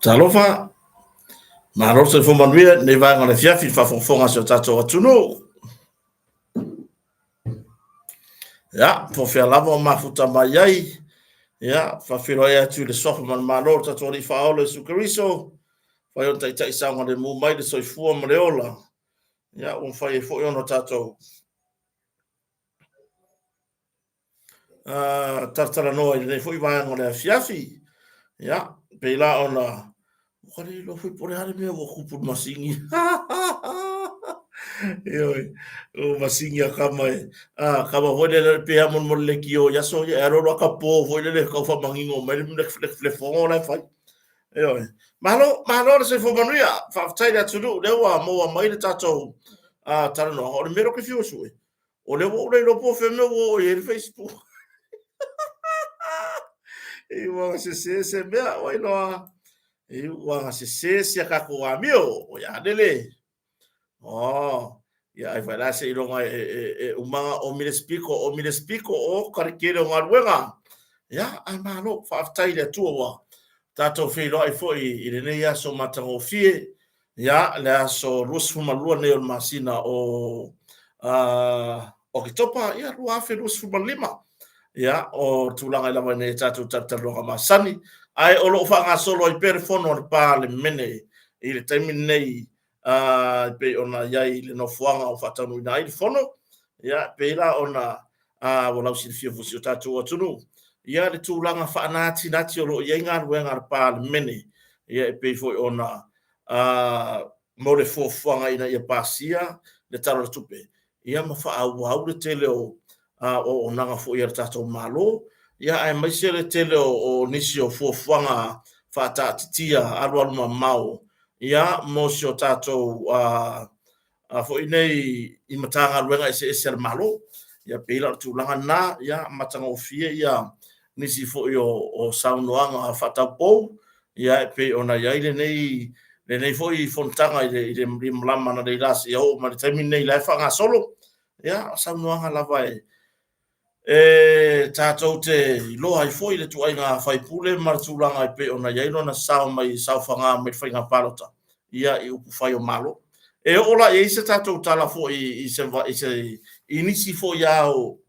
Talofa, ma se fo manuia ne va ngana fiafi fa fonga so tato atuno. Ya, fo fia lava mafuta mai ai. Ya, fa filo ya tu le sofa man malo tato li fa ole su kariso. Fa yon tai tai sanga le mu mai de so fu ma leola. Ya, un fa e fo yon tato. Tartara no ne fo va ngana fiafi. Ya, pe la ona. Kore lo fui por hare me wo kupu masingi. Yoi, o masingi kama kama hole pe amon mo le kio ya so ya ro ka po hole le ka fa mangingo me le le fo la fa. Yoi. Malo se fo manuia fa tai da tudu le wa mo mai le tato tara no o mero ke fio sui. O le wo le lo po fe me wo e Facebook. E wa se me wa no e wa se ka ko amio o ya dele. Oh, ya ai vai lá se ironga uma o me explico o karikere nga ruenga. Ya, ai malo fa tai le tua. Tato fe lo ai foi i le nei aso matango fie. Ya, le aso rusfu malua nei o masina o o ki topa ya rua fe rusfu malima. Ya, o tulanga lava nei tato tatalonga masani. Ai o lo fa nga solo i perfono al pa le mene i le taimi nei pe ona yai le no fuanga o fatanu na i fono ya pe la ona wala usi fio fusi tatu atunu ya le tulanga fa nati o lo yenga wenga pa le mene ya pe fo ona mo le fo fuanga ina ya pasia le taro tupe ya ma fa au le tele o nanga fo ya tatu malo ya ai mai se le tele o nisi o fo fuanga fa tatitia arwa mau ya mosio tato fo inei i matanga luenga ese malo ya pela tulanga na ya matanga ofie ya nisi fo o saunoanga fata po ya pe ona ya ile nei fo i fontanga ile mlama na delas ya o ma termine ile fa nga solo ya saunoanga la vai tato te lo ai fo ile tu ai nga fai pule martulanga pe ona ya ile na sao mai sao fanga me fai nga palota ia i upu fai o malo. E ola e se tatou tala fo i se inisi fo ia o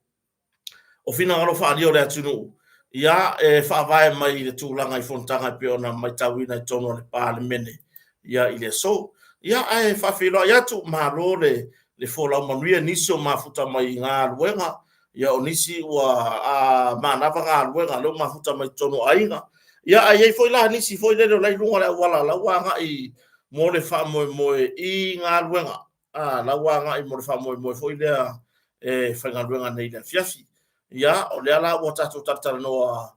fina ngaro fa adio le atunu. Ia e fa vai mai le tūlanga i fontanga pe ona mai tawina i tono le pa le mene. Ia i le so. Ia e fa filo ia tu malo le fo la manuia nisi o mafuta mai ngā luenga. Ia o nisi ua manava ngā luenga leo mafuta mai tono ainga. Ia ai fo la nisi fo le lai lunga le wala la wanga i mo le fa mo i ngā luenga la wanga i mo le fa mo foi le fa ngā luenga nei le fiafi ya o le ala o tatu tartara no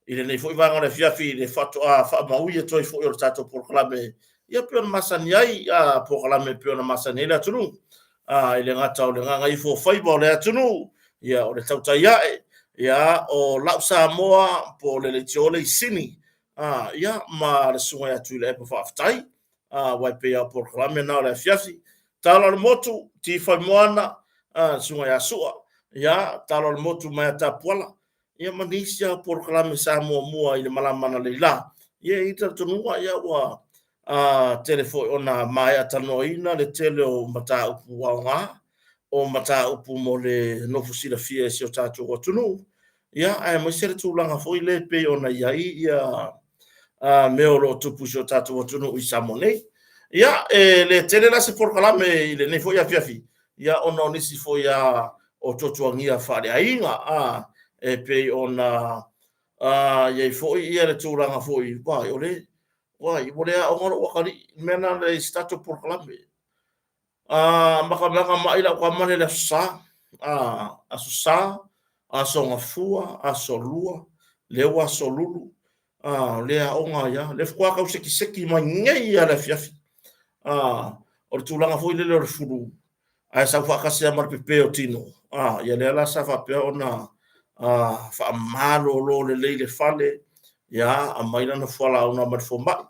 i le nei foi vanga le fiafi le fatu fa maui e toi foi o tatu proclame ia pe on masani ai proclame pe on masani le tunu i le ngata o le nganga i fo fai bo le tunu ia o le tauta ia o lapsa moa po le tiole sini ia ma le sunga ya tu le pa faftai wai pe a proclame na le fiafi tala le motu ti fa moana sunga ya sua ya tala le motu mai tapuala ia manisia proklame sa mua i le malamana leila ia ita tunua ia wa telefo ona mai atanoina le tele o mata upu wa o mata upu mo le nofusila fia si o tatu o tunu ia ai mo se tu langa foi le pe ona ia me o lo tupu si o tatu o tunu i samone ia le tele la se proklame i le ne foi a fiafi ia ona nisi foi a o totuangia fare ainga e pe ona ia foi ia le tūranga foi vai ole vai ole a ngoro wakari mena le stato proclame maka mai la kwa mane le sa asusa asonga fua asolua le wa solulu le a onga ya le kwa ka seki seki mai ngai ya le fiafi o le tūranga foi le le furu ai sa fa kasi mar pepe o tino ia le la sa fa pe ona fa malo lo le fale ya a mai na fola una mar fo ma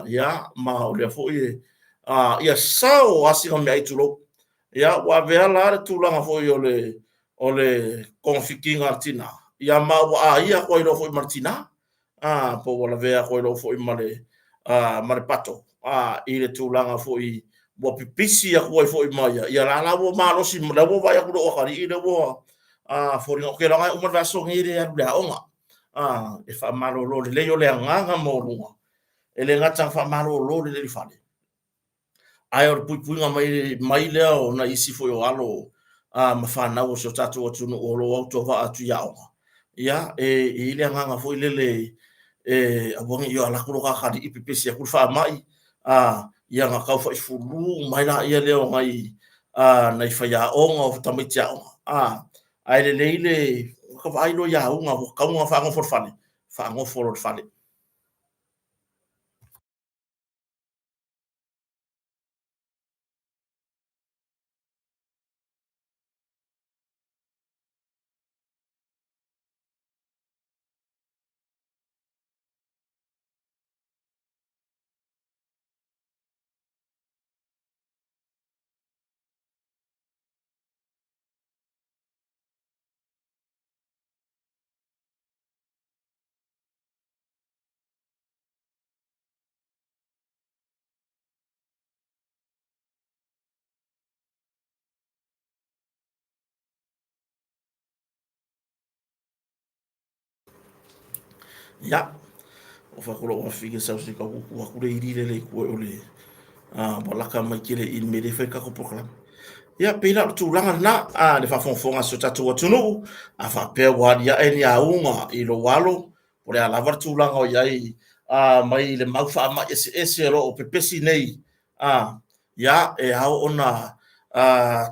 ya ma o le fo ia sao asi ka me tulo ya wa ve la tu la fo o le konfiking artina ya ma wa ia ko lo fo martina po wala ve ko lo fo male mare pato i le tu la fo bo pipisi ya ko fo mai ya la wo ma lo si la wo va ya ko o kari le wo for no ke la uma va so ngire ya la onga e fa malo lo le yo le nganga mo lunga e le ngata fa malo lo le fale ai or pui nga mai le o na isi fo yo alo ma fa na wo so tatu o tunu o lo auto va atu ya onga ya e le nganga fo le a bongi yo ala ko ka khadi ipipisi ya ku fa mai ia nga kau fa fulu mai la ia le ngai na fa ya onga o tamiti ya ai le leile ka vai lo ya unga ka unga fa ngo for fale fa ngo for fale ya o fa ko lo fi ke sa se ka ku le iri le ku o le bola ka mai kile in me le fa ka ko program ya pe la tu langa na le fa fonga so tatu o tunu fa pe wa ya en ya unga i lo walo por ya la tu langa o ya mai le mau fa ma ese ro o pepesi nei ya e ha ona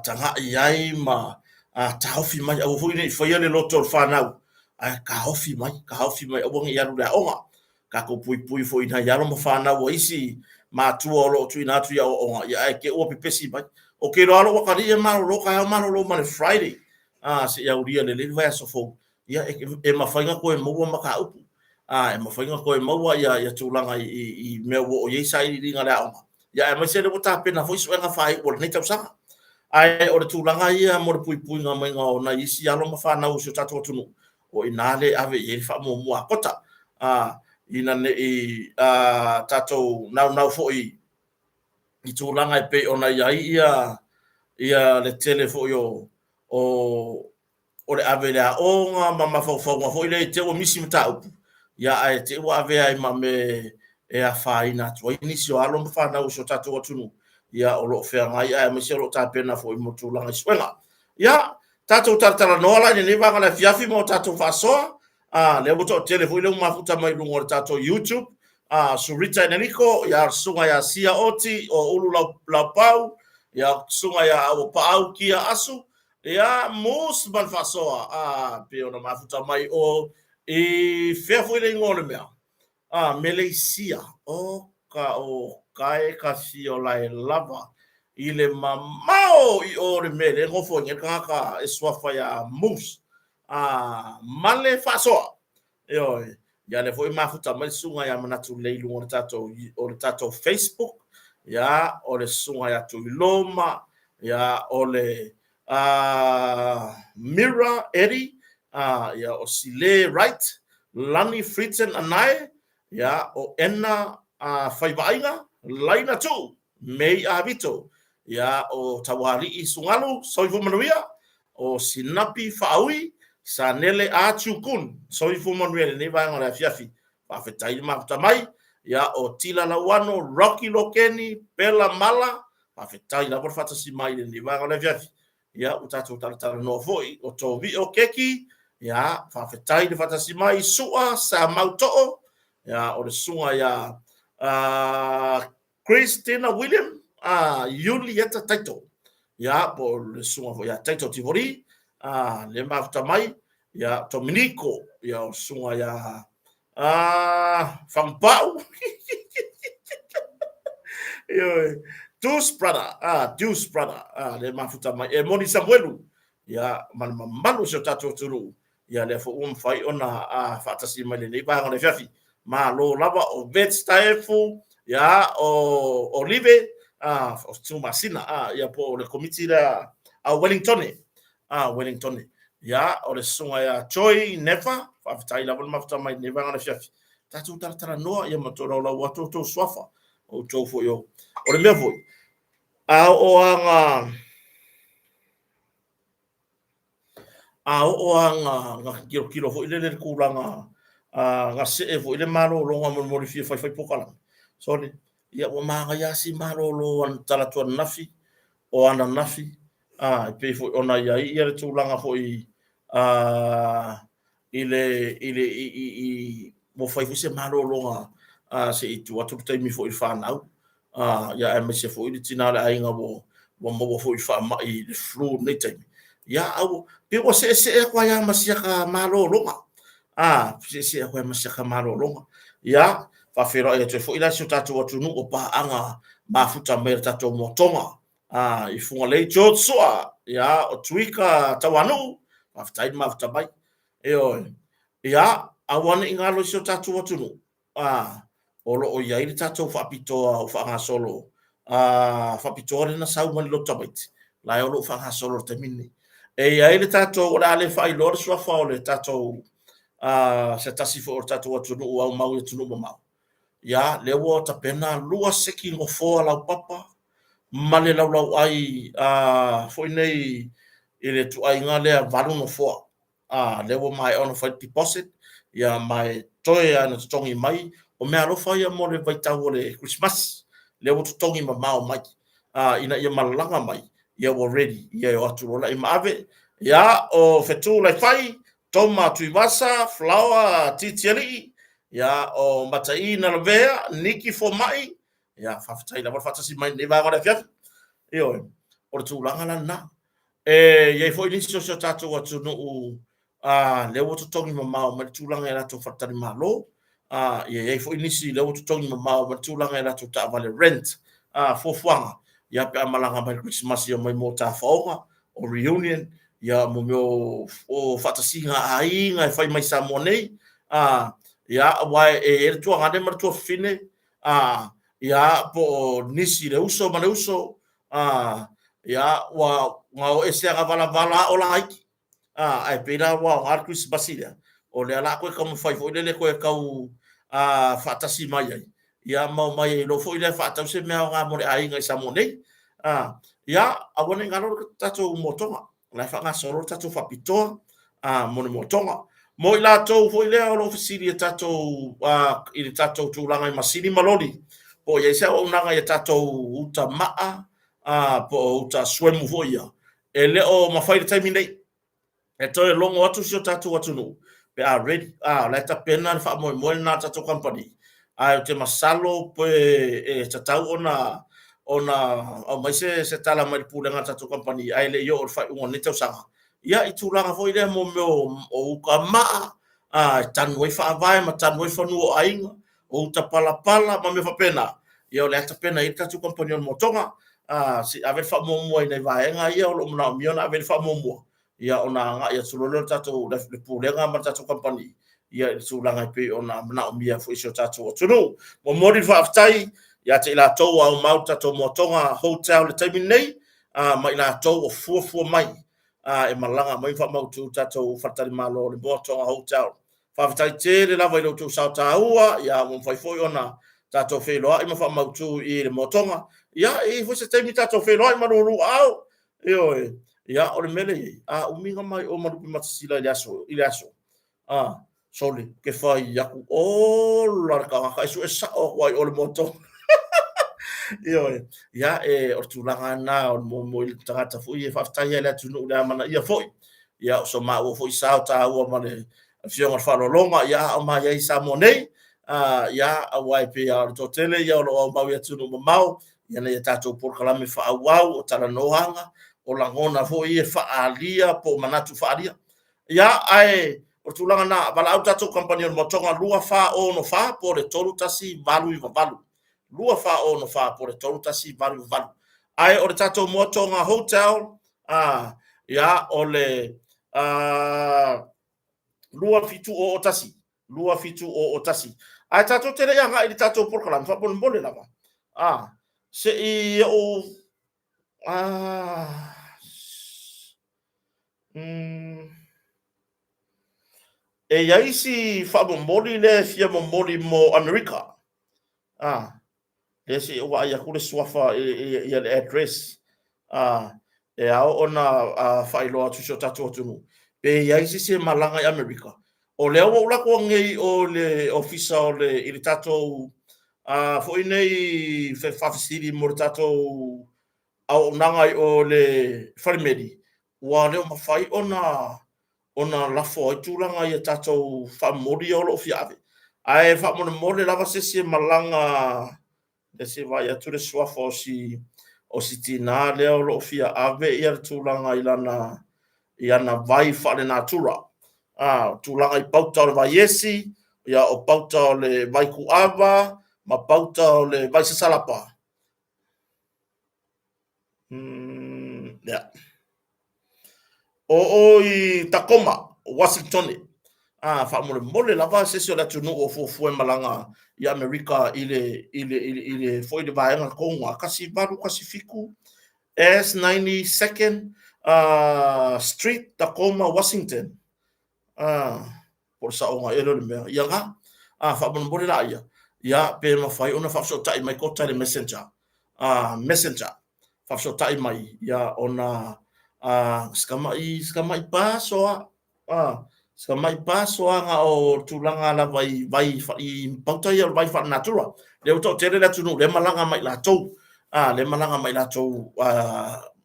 tanga ya ma ta hofi mai o fu ni fa ya le loto fa na ka hofi mai o bongi ya lu la onga ka ko pui fo ina ya lo mo fa na wo isi ma tu o lo tu ina tu ya o ya ke o pepesi mai o ke ro alo wakari e malo lo ka malo lo mane Friday se ya uria le vai so fo ya e ma fainga ko e mo ma ka upu e ma fainga ko e mo ya tulanga i me wo ye sai ringa la ya e ma se le bota pena fo so nga fai o nei tau sa ai o le tulanga ia mo le pui nga mai nga na isi alo ma fa na uso tatu tunu o inale ave ye fa mo mo akota ina ne tato nau fo i tulanga e pe ona ia le telefo yo o le ave le onga mama fo le te o misi mta upu ya ai te o ave ai mame e a faina to ini si o alo fa na o so tatu o tunu ya o lo fe ngai ai me se lo ta pena fo i motu langa swela ya tatu tala no la ni va la fiafi mo tatu fa so le boto telefo le mafuta mai lungo tatu YouTube surita neniko ya sunga ya sia oti o ulu la pau ya sunga ya o pau kia asu ya mus ban fasoa pe ona mafuta mai o fefo ile ngole mea Malaysia o kai ka si o lai lava ile mamao i ore mele ngofo nge kaka e swafa ya mus male fasoa yo ya le foi mafuta mai sunga ya manatu leilu o tato Facebook ya o le sunga ya tuiloma ya o le Mira Eri ya o Sile Wright Lani Fritzen Anai ya o Ena Faivainga Laina tu Mei Avito ya o Tawari i Sungalu Soifu Manuia o Sinapi Faui Sanele Achukun Soifu Manuia ni vai ngora fiafi pa fetai ma tamai ya o Tila Lawano Rocky Lokeni Pela Mala pa fetai la por fata si mai ni vai ngora fiafi ya utatu tala no foi o tovi o keki ya fa fetai de fata si mai sua sa mauto ya o le sunga ya Christina William Julieta Taito ya po le sunga fo ya Taito Tivori le mafta mai ya Dominico ya o sunga ya Fampau yo Deus brother le mafuta mai e Moni Samuelu ya malu se tatu turu ya le fo fai ona fatasi mai le ba ngale fiafi ma lo lava o vet staefu ya o Olive o Tumasina ya po le committee da Wellington ya o le sunga ya Choi Nefa fa fatai la mafuta mai ne ba ngale fiafi tatu tara no ya matoro la watu to swafa o tofo yo o le mevo o anga kilo fo ile le kulanga nga se fo ile malo lo nga mo fi fai pokala so ni ya o manga ya si malo lo an tala tu nafi o ana nafi pe fo ona ya ile tulanga fo i ile mo fai fo se malo lo nga se itu watu taimi fo i fa nau ya e me se fo ile tinala ai nga mo fo i fa mai le flu nei taimi ya au pe o se kwa ya masiaka malolonga se kwa masiaka malolonga ya fa fero e te fo ila so tatu watu nu o pa anga mafuta mer tatu motonga i funga le jotsoa ya o tuika tawanu mafuta bai ya awana ingalo so tatu watu nu olo o ya ile tatu fa pito fa nga solo fa pito na sau mali lo tabait la olo fa nga solo termini e ai le tato o le fai lor sua fa le tato se tasi fo tato atu no au mau tu no mau ya le wo ta pena lua seki ngo fo la papa male la ai fo nei ile tu ai ngale valu no fo le wo mai on for deposit ya mai toy ana tongi mai o me alo fa ya mo le vai tau le Christmas le wo tongi ma mau mai ina ia malanga mai ya already ya o atu rola imave ya o fetu lai fai toma tuivasa flower titiali ya o matai na lavea niki fo mai ya fafatai la fatasi mai ne va ngora fiaf yo o tu langa la na ye fo inicio so tatu watu no le wo tongi mama ma tu langa la to fatali malo ye fo inici le wo tongi mama ma tu langa la to ta vale rent fo fuanga ya pe amalanga mai Christmas ya mai mota faonga o reunion ya mo o fatasinga ai nga fai mai sa monei ya wa e tu ngade mar tu fine ya po nisi le uso ma le uso ya wa ngao ese aga vala o la ai ai pena wa Marcus Basilia o le ala ko como fai fo le ko kau fatasi mai ai ya mau mai lo fo ile fa se me nga mo ai nga sa monei ya awone ngalo tatu motonga la fa nga solo tatu fa pito mo motonga mo ila to fo ile lo fisili tatu ile tatu tu langa masini maloli po ye sa o nga ya tatu uta maa po uta swemu fo ya ele o mafai time nei e to longo atu sio tatu watu no pe ready la ta pena fa mo na tatu company te masalo pe tatau ona o mai se tala mai pulenga tatu company ai le yo fa un ne tau sanga ia i tulanga foi le mo o ka ma tanu fa vai ma tanu fa no ainga o ta pala ma me fa pena ia le ta pena i tatu company mo tonga si ave fa mo nei vai nga ia o na mi ona ave fa mo ia ona nga ia sulolo tatu le pulenga ma tatu company ia sulanga pe ona na mia fo iso tatu o tunu mo mori fa aftai ia te ila tau au mau tatou motonga hotel le taimi nei ma ila tau o fua mai e malanga mai fa mau tu tatou fatali malo le motonga hotel fa vitai te le lava i lo tu sao taua ia mo fai foi ona tatou wheloa i ma fa mau tu i le motonga ia e foi se taimi tatou wheloa i maruru au ia o le mele uminga mai o marupi matasila i le aso soli ke fai yaku o la ka isu esa o wai o le moto ia o tulanga na o mo i tangata fu i fa tai ele tunu le mana ia foi ia so ma o foi sa ta o ma le fionga fa lo longa ia o ma ia sa mo nei ia a wai pe a to tele ia o ma ia tunu mau ia le tato por kala me fa au o tala noanga o la ngona foi e fa alia po manatu fa alia ia ai o tulanga na bala au tatou company o motonga lua fa o no fa po le tolu tasi valu i valu lua fa o no fa po le tolu tasi valu i valu ai o le tatou motonga hotel ia o le lua fitu o tasi ai tatou tele ia ngai tatou porkalam fa bon bole lava se i o e yaisi fa bomboli le fia bomboli mo America le si wa ya kule swafa e le address e a ona fa ilo atu so tatu tunu e yaisi se malanga i America o le o la ko ngei o le officer o le i tato fo inei fe fa siri mo tato au nanga o le farmedi wa le ma fai ona la fo tulanga ia tatou fa mori o lo fiave ai fa mo le lava se malanga le se vai atu le swafo o si tina le o lo fia ave ia tulanga ilana vai fa le natura tulanga i pauta o vai esi ia o pauta o le vai kuava ma pauta o le vai salapa o i Tacoma, Washington fa mole lava se la tunu o fu malanga i America ile foi de vaenga ko kasi baru kasi fiku S92nd Street Tacoma Washington por sa onga elo le mea ia nga fa mole la ia pe ma fai ona fa so tai mai ko tai messenger messenger fa so tai mai ia ona skamai paso skamai paso nga o tulanga la vai i pauta ia vai fa natura le to tere la tunu le malanga mai la tou le malanga mai la tou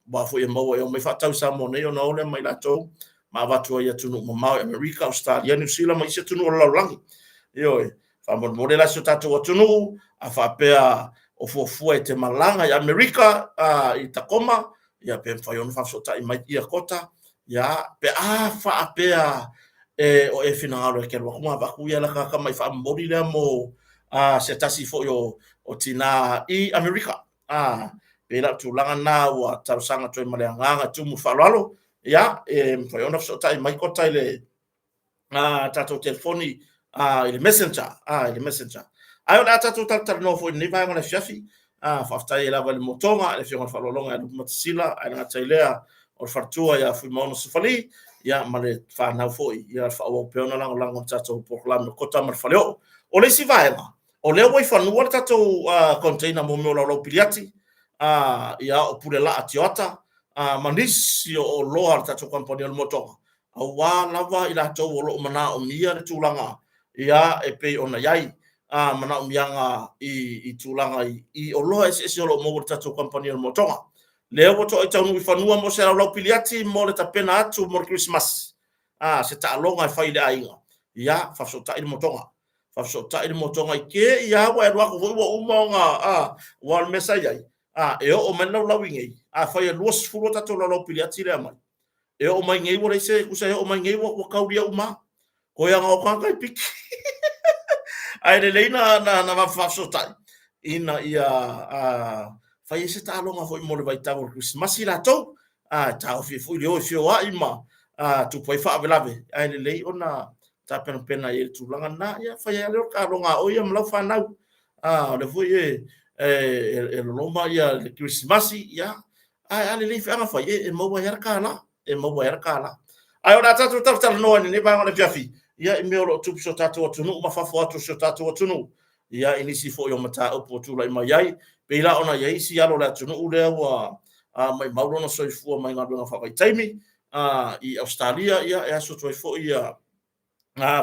ba fo e mo e mai fa tau sa mo nei no le mai la tou ma va tu ia tunu mo mai America Australia New Zealand mai se tunu la langi fa mo la so tatu tunu a fa pe o fo e te malanga i America i Tacoma ia pe fai on fa so tai mai ia kota ia pe fa pe o e finalo ke lo kuma va ku ia la ka mai fa mori le mo se tasi fo yo o tina i America pe la tu langa na wa tau sanga toi male nganga tu mu falalo ia fai on so tai mai kota ile tato telefoni ile messenger ile messenger ai ona tato tato no fo ni vai ngona fiafi faftai lava le motonga le fionga falolonga lu matsila ana tailea o fartua ya fu mono sufali ya male fa na foi ya fa o peona lang tato proclam no kota mar faleo o le si vaema o le wai fa no tato container mo mo lo piliati ya o pule la atiota manisio o lo tato company o motonga au wa lava ila to o lo mana o mia le tulanga ya e pe ona yai mana umianga i tulanga i o loa ese o lo mo tatou company o motonga le o to i tau i fanua mo se la piliati mo le tapena atu mo Christmas se ta longa fai le ainga ia fa so ta i motonga i ke ia wa ro ko vo umonga wal mesa ia e o mena la wingi fai luas furo tatou la piliati le mai e o mai ngei wo le se ku se o mai ngei wo kauria uma ko ia ngo kan kai piki ai le leina na fa so tai ina ia fai se ta longa foi mo le vai tau Christmas la to tau fi fu le o fio a ima tu poi fa velave ai le lei ona ta pena e tu langa na ia fai le ka longa o ia mla fa na le foi loma ia le Krismasi ia ale le fa fa e mo wa yar kala ai ora tatu tatu no ni ba ngone fiafi ia me o tu so tatu tunu ma fa fo so tatu tunu ia inisi fo yo mata o po tu lai mai ai pe la ona ia isi alo la tunu u le wa mai maulo no so fu mai ngado fa vai taimi i Australia ia e so to fo ia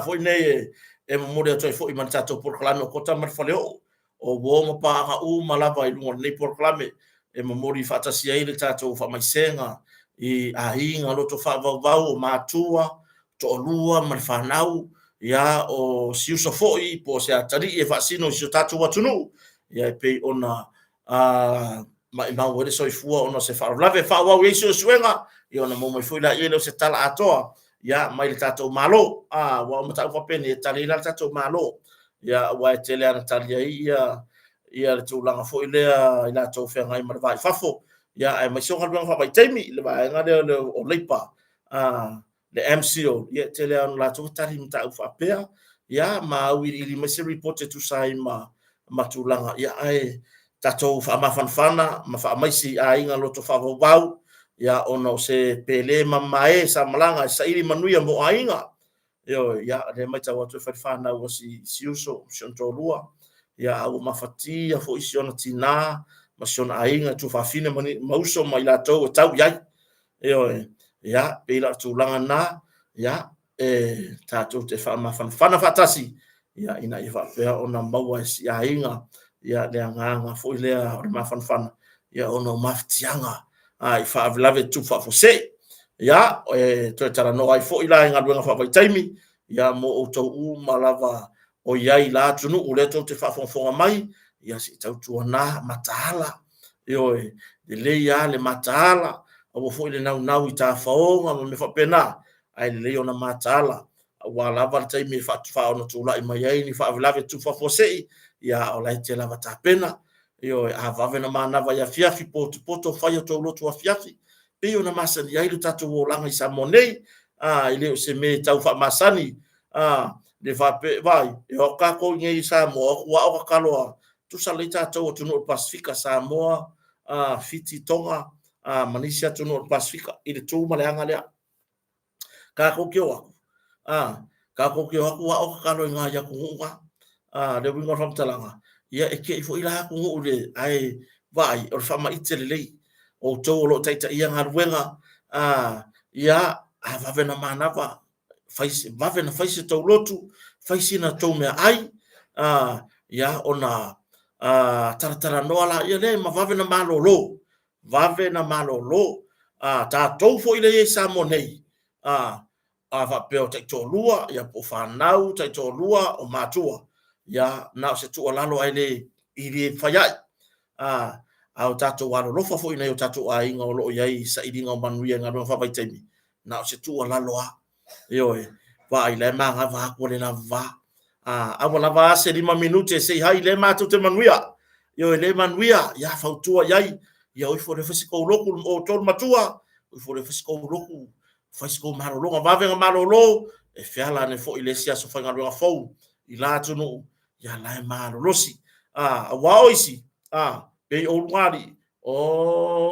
fo nei e mo le to fo i man tatu por klame ko ta mar fo le o wo ma pa ga u malava i lungo nei por klame e mo mori fa ta sia ile tatu fa mai senga i a inga lo to fa va o matua to lua ma fa nau ya o si uso foi po se atari e fa sino si tatu watunu ya pe ona ma o le soi fua ona se fa lave fa wa we so suenga i ona mo mai foi la ile se tala atoa ya mai le tatu malo wa ma ta fa pene tali la tatu malo ya wa tele ana tali ia le tulanga foi le ila to fe ngai ma vai fafo ya ai mai so ngal fa vai taimi le vai ngale le o leipa le MCO ia tele ana la to tari mta fa pea ya ma wili ma se report tu sai ma tulanga ya ai tato fa ma fanfana ma fa mai si ai ngalo to fa vau ya ono se pele ma mai sa malanga sa ili manuia mo ainga yo ya le mai ta watu fa fa na si uso shontolua ya au mafatia fo isiona tina ma siona ainga tu fa fine mauso mai la to tau ya yo ya pela tu langa na ya tato te fa ma fana fatasi ya ina ifa pe ona maua si ainga ya le nganga fo ile ma fana ya ona maftianga ai fa lave tu fa fo se ya to tara no ai fo ila nga duanga fa vai taimi ya mo o to u malava o yai la tunu u le to te fa fonga mai ya si tau tuana matala yo de le ya le matala o fo ile nau i ta faonga me fa pena ai le ona matala wa lava taimi fa ona tu la i mai ai ni fa lave tu fa fo se ya o la te lava ta pena yo a va vena mana va ya fiafi poto fa yo to lo to fiafi pe ona masani ai le tatu o langa i sa monei ile o se me tau fa masani le va pe vai e o ka ko ngi sa mo wa o ka lo tu sa le tatu tu no Pasifika Samoa Fiti Tonga Malaysia tu no Pasifika ile tu ma le anga le ka ko ke wa ka ko ke wa o ka lo nga ya ku wa le winga from talanga ia e ke fo ila ku ule ai vai o fa ma itele o to lo taita ia ngarwenga ia va vena manava fais va vena fais to lotu fais na to me ai ia ona tara no ala ia le ma va vena malolo ta to fo ile sa monei va pe o te to lua ia po fa nau te to lua o matua ya na se tu ala lo ai ile faya au tatu walo lo fa fo ina yo tatu a inga o lo yai sa idinga manuia nga no fa vai temi na se tu ala lo yo va ile ma nga va ko le na va a wala va se 5 minute se hai le ma tu te manuia yo le manuia ya fa tu yai ya o fo le fa ko lo o to matua o fo le fa ko lo fa ko maro lo va venga maro lo e fiala ne fo ile sia so fa nga lo fo ila tu no ya la maro lo si wa oisi pe o ngari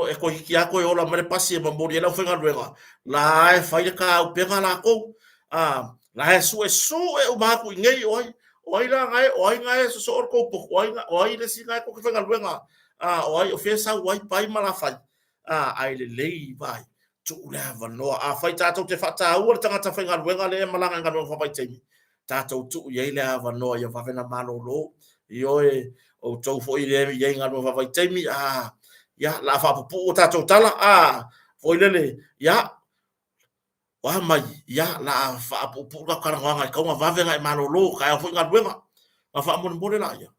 e ko hiki ako e ola mare pasi e mamori e lau whenga ruenga la e whaia ka au penga la kou la e su e umaku i ngei oi la ngai oi ngai so orko po oi le si ngai ko ke whenga ruenga oi o fesa oi pai mala whai ai le lei vai tu le vanoa whai tātou te whata ua le tangata whenga ruenga le malanga ngā runga whai teimi tātou tu iei le vanoa ia whawena malo lo i oe o tau fo ile ye nga no va taimi ya la fa pu ta to tala fo ile ya wa mai ya la fa pu ka ka nga ka va venga ma lo ka fo nga duenga ma fa mo la ya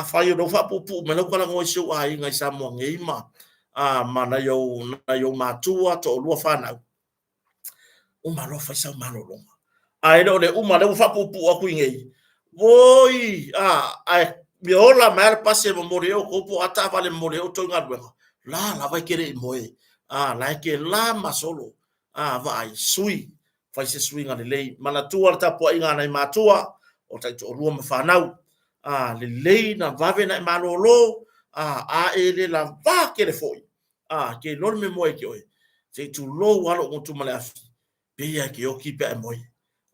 fa yo do fa pu me lo ka ngo su nga sa mo ngi ma ma na yo ma tua to lo fa na o ma lo fa sa ma lo ai do le o ma le fa pu aku ngi voi ai mi ola mer passe mo moreo ko po ata vale moreo to ngadwe la vai kere moe la ke la masolo vai sui fai se sui ngale lei mana tua ta po inga nei matua o tai to rua mafanau le lei na vave na malolo a ele la va ke le foi ke lor me moi ke oi se tu lo walo mo tu mala afi pe ya ke o ki pe moi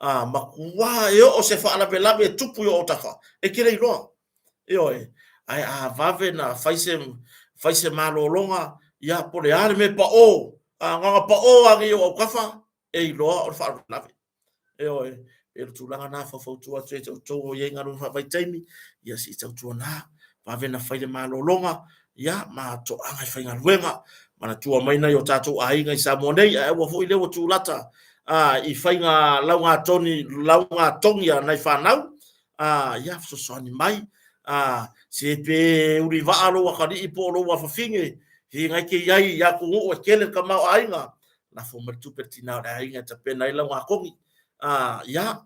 ma kuwa yo o se fa ala pe labe tupu yo otafa e ke le lo oi ai vave na faise malolonga ya po le ale me pa o nga pa o agi o kafa e lo o fa labe oi e tulanga na fa tu atu to ye nga no fa vai taimi ya si tu na vave na faile malolonga ya ma to anga fa nga luenga mana tua mai na yo tatou ainga i Samonei e wa foi le o tulata i fainga launga tongi na i whanau ya so soni mai se pe uri vaalo wa kari i polo wa fafinge hi ngai ke iai ya ku o kele ka mau ainga na fo mertu pertina da ainga ta pena i launga kongi ya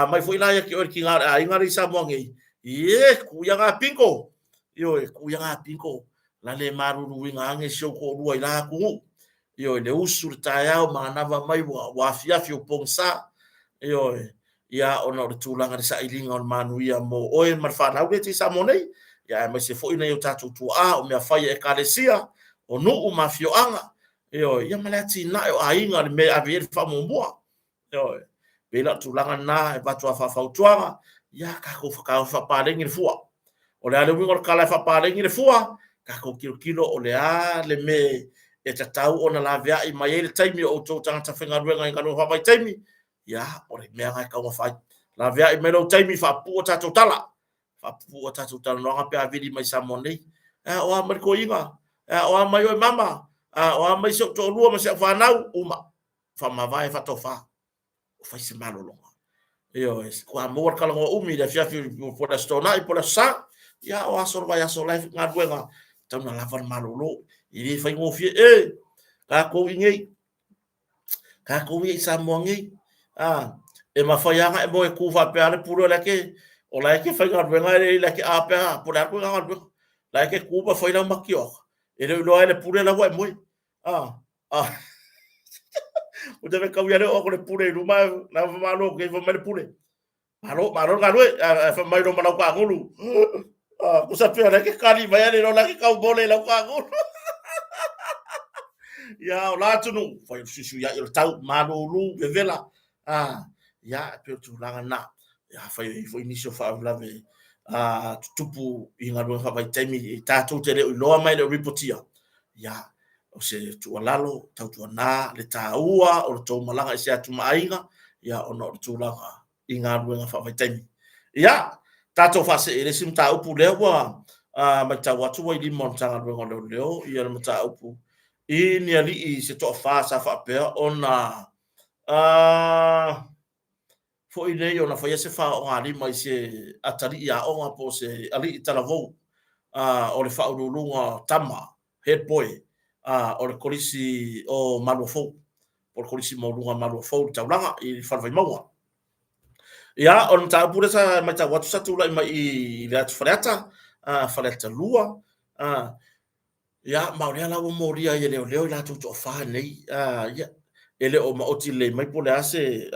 mai foi la ya ke o ki nga ainga ri Samonei ye ku ya nga pinko yo ku ya nga pinko la le maruru winga ange sio ko rua ila ku yo le usur tayao manava mai wa fia fio pongsa yo ya ona le tulanga de sailinga on manuia mo oe marfana u ti Samonei ya mai se foi na yo tatu tu o me fai e kalesia o no u mafio anga yo ya malati na yo ainga me avier famo mo yo bela tulanga na e batu fa fautuanga ya ka ko fa palengi fua o le ale winga kala fa palengi fua ka ko kilo o le le me e tatau ona la via i mai ele taimi o to tanga ta fenga ruenga i kanu fa mai taimi ya o le mea ngai ka wa fai la via i melo taimi fa pu o tato tala no ngape a vidi mai Samonei o amar ko inga o mai o mama o mai so to lua ma se fa nau uma fa ma vai fa to fa o fa se malo longa yo es ko amor kala ngo umi da fia fi po da stona i po da sa ya o asor vai asor life ngaduenga tau na lavan malolo ili fai ngo fie ka ko ingi Samonei e ma fai anga e mo e ku fa pe ale puro la ke o la ke fai ngaduenga le la ke a pe po da ko ngaduenga la ke ku ba fai na makio e le lo ele pure la wa mo o deve cambiare o con le pure ruma na malo ke fa mele pure malo ga lo fa mai no malo ka ngulu ko sa pe ke kali vai ale no la ke ka bole la ka ngulu ya o la tunu fa su ya il tau malo lu ve vela ya pe tu la na ya fa inicio fa la ve tupu inga do fa vai temi ta tu te le lo mai le reportia ya o se tu alalo tau tu na le taua o to malanga se atu mainga ya ono tu langa inga ruenga fa vai temi ya tato fa se ele sim ta upu le wa ma ta watu wa di montanga ruenga le leo ia ma ta upu ini ali i se to fa sa fa pe ona fo ile ona fa se fa o ali mai se atari ya o po se ali talavo o le fa ulunga tama head boy o le kolisi o malofo o le kolisi mo lunga malofo taulanga i fa vai maua ya on ta pure sa mai ta watu sa tu mai i le atu freta freta lua ya mauria la moria ye leo la tu to fa nei ya ele o ma oti le mai pole ase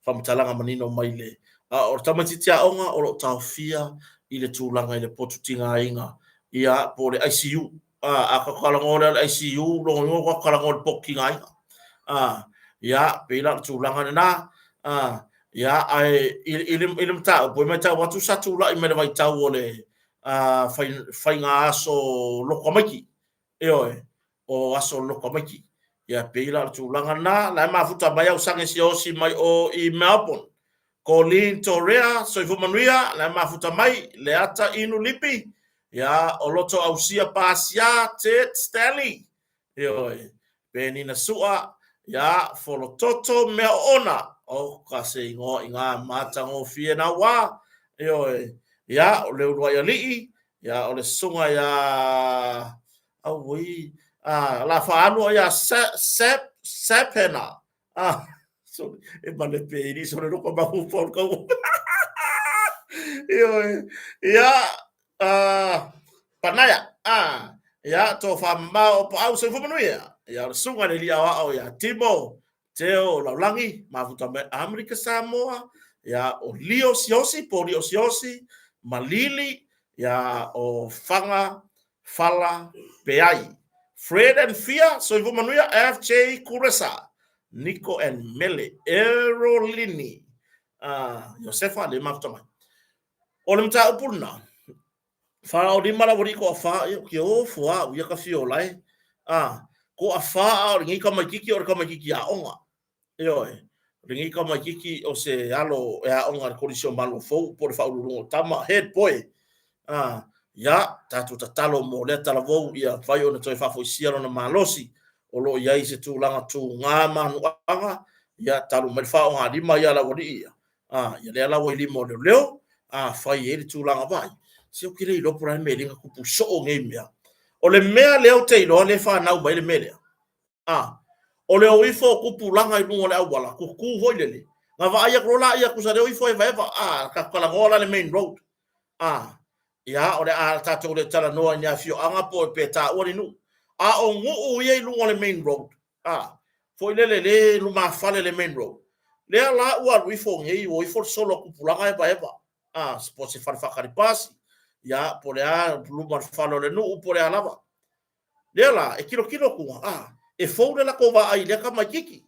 fa mtalanga manino mai le o tamati tia onga o ta fia i le tulanga i le potu tinga inga ia pole ICU a ka kala ngora ICU lo ngo ka kala ngora poki ngai ya pela tulanga na ya ai ilim ta po mai ta watu satu la i me vai ta ole fai nga aso lokomaki o aso lokomaki ya pela tulanga na la mafuta baya usange si mai o i Melbourne Colin Torea so i manuia la mafuta mai le ata inu lipi ya o loto ausia pasia Ted Stanley peni na sua ya folo toto me ona o kase ngo inga mata ngo fie na wa ya o le ua ya li ya o le sunga ya wi la fa anu ya sepena so e male peni so le ko ba fu por ko ya panaya ya to fa ma o pa au se fu manuia ya sunga le lia o ya timo teo laulangi mafuta me Amerika Samoa ya o lio siosi po lio siosi malili ya o fanga fala peai. Fred and Fia, so ivo manuia FJ Kuresa, Nico and Mele, Erolini, Josefa le maftama. O le mta upuna. Fa o di mala wori ko fa ki o fua u ka fio lai. Ko a fa o ngi ka makiki o ka makiki a onga. Yo ringi ka makiki o se alo e a onga ko risio malo fo por fa u tama head boy. Ya tatu tatalo mo le tala vo ia vai ona toi fa fo sia na malosi o lo ia se tu langa tu ngama anga ya talu me fa o ngadi ma ya la wori ia ya le la wori mo le leo fa ye tu langa vai se o kire lo por me ringa ku so o ngai mea o le mea le o te lo le fa na u bai le mele o le o ifo ku pulanga i lungo le awala ku ho le nga va ia ko la ia ku sa le o ifo e vai ka kala ngola le main road ya ore a tato le tala noa nya fio anga po pe ta ori nu o ngu ye lu le main road foi le lu ma fale le main road le la wa wi fo ngi o fo solo ku pulanga e ba spo se far fa kari pas ya por a lu ma falo le nu por a lava le la e kilo ku e fo le la ko va ai le ka makiki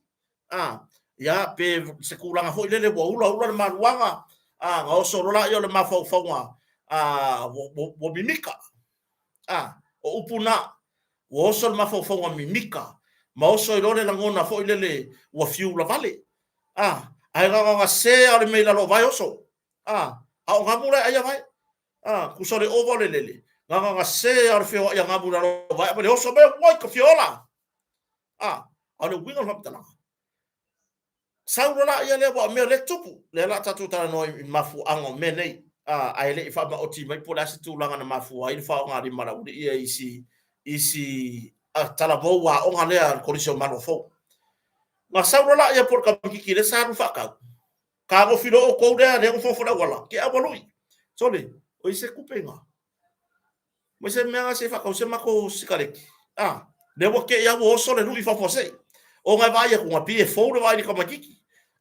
ya pe se kulanga foi le bo ula ma ruanga nga o solo la yo le ma fo nga wo mimika o upuna wo sol ma fo wa mimika ma o so ile la ngona fo ile wa fiu la vale ai ga se ale me la lo vai oso o ngamura ai vai ku so le ovo le ga se ale fio ya ngamura lo vai ma le oso me wa ko fiola ale winga ha tala saura ya le wa me le tupu le la tatu tala no mafu ango me nei ai le fa ma oti mai pola se tu langa na mafu ai fa nga ri mara uri ia isi tala vo wa o nga le ko ri so mano fo ma saura la ia por ka ki le sa ru fa ka go filo o ko le ko fo wala ki a lui so le o ise kupenga mo se me se fa ko se ma ko sikale le wo ke ya wo so le lu fa fo se o nga va ia ko nga pie fo le vai ka makiki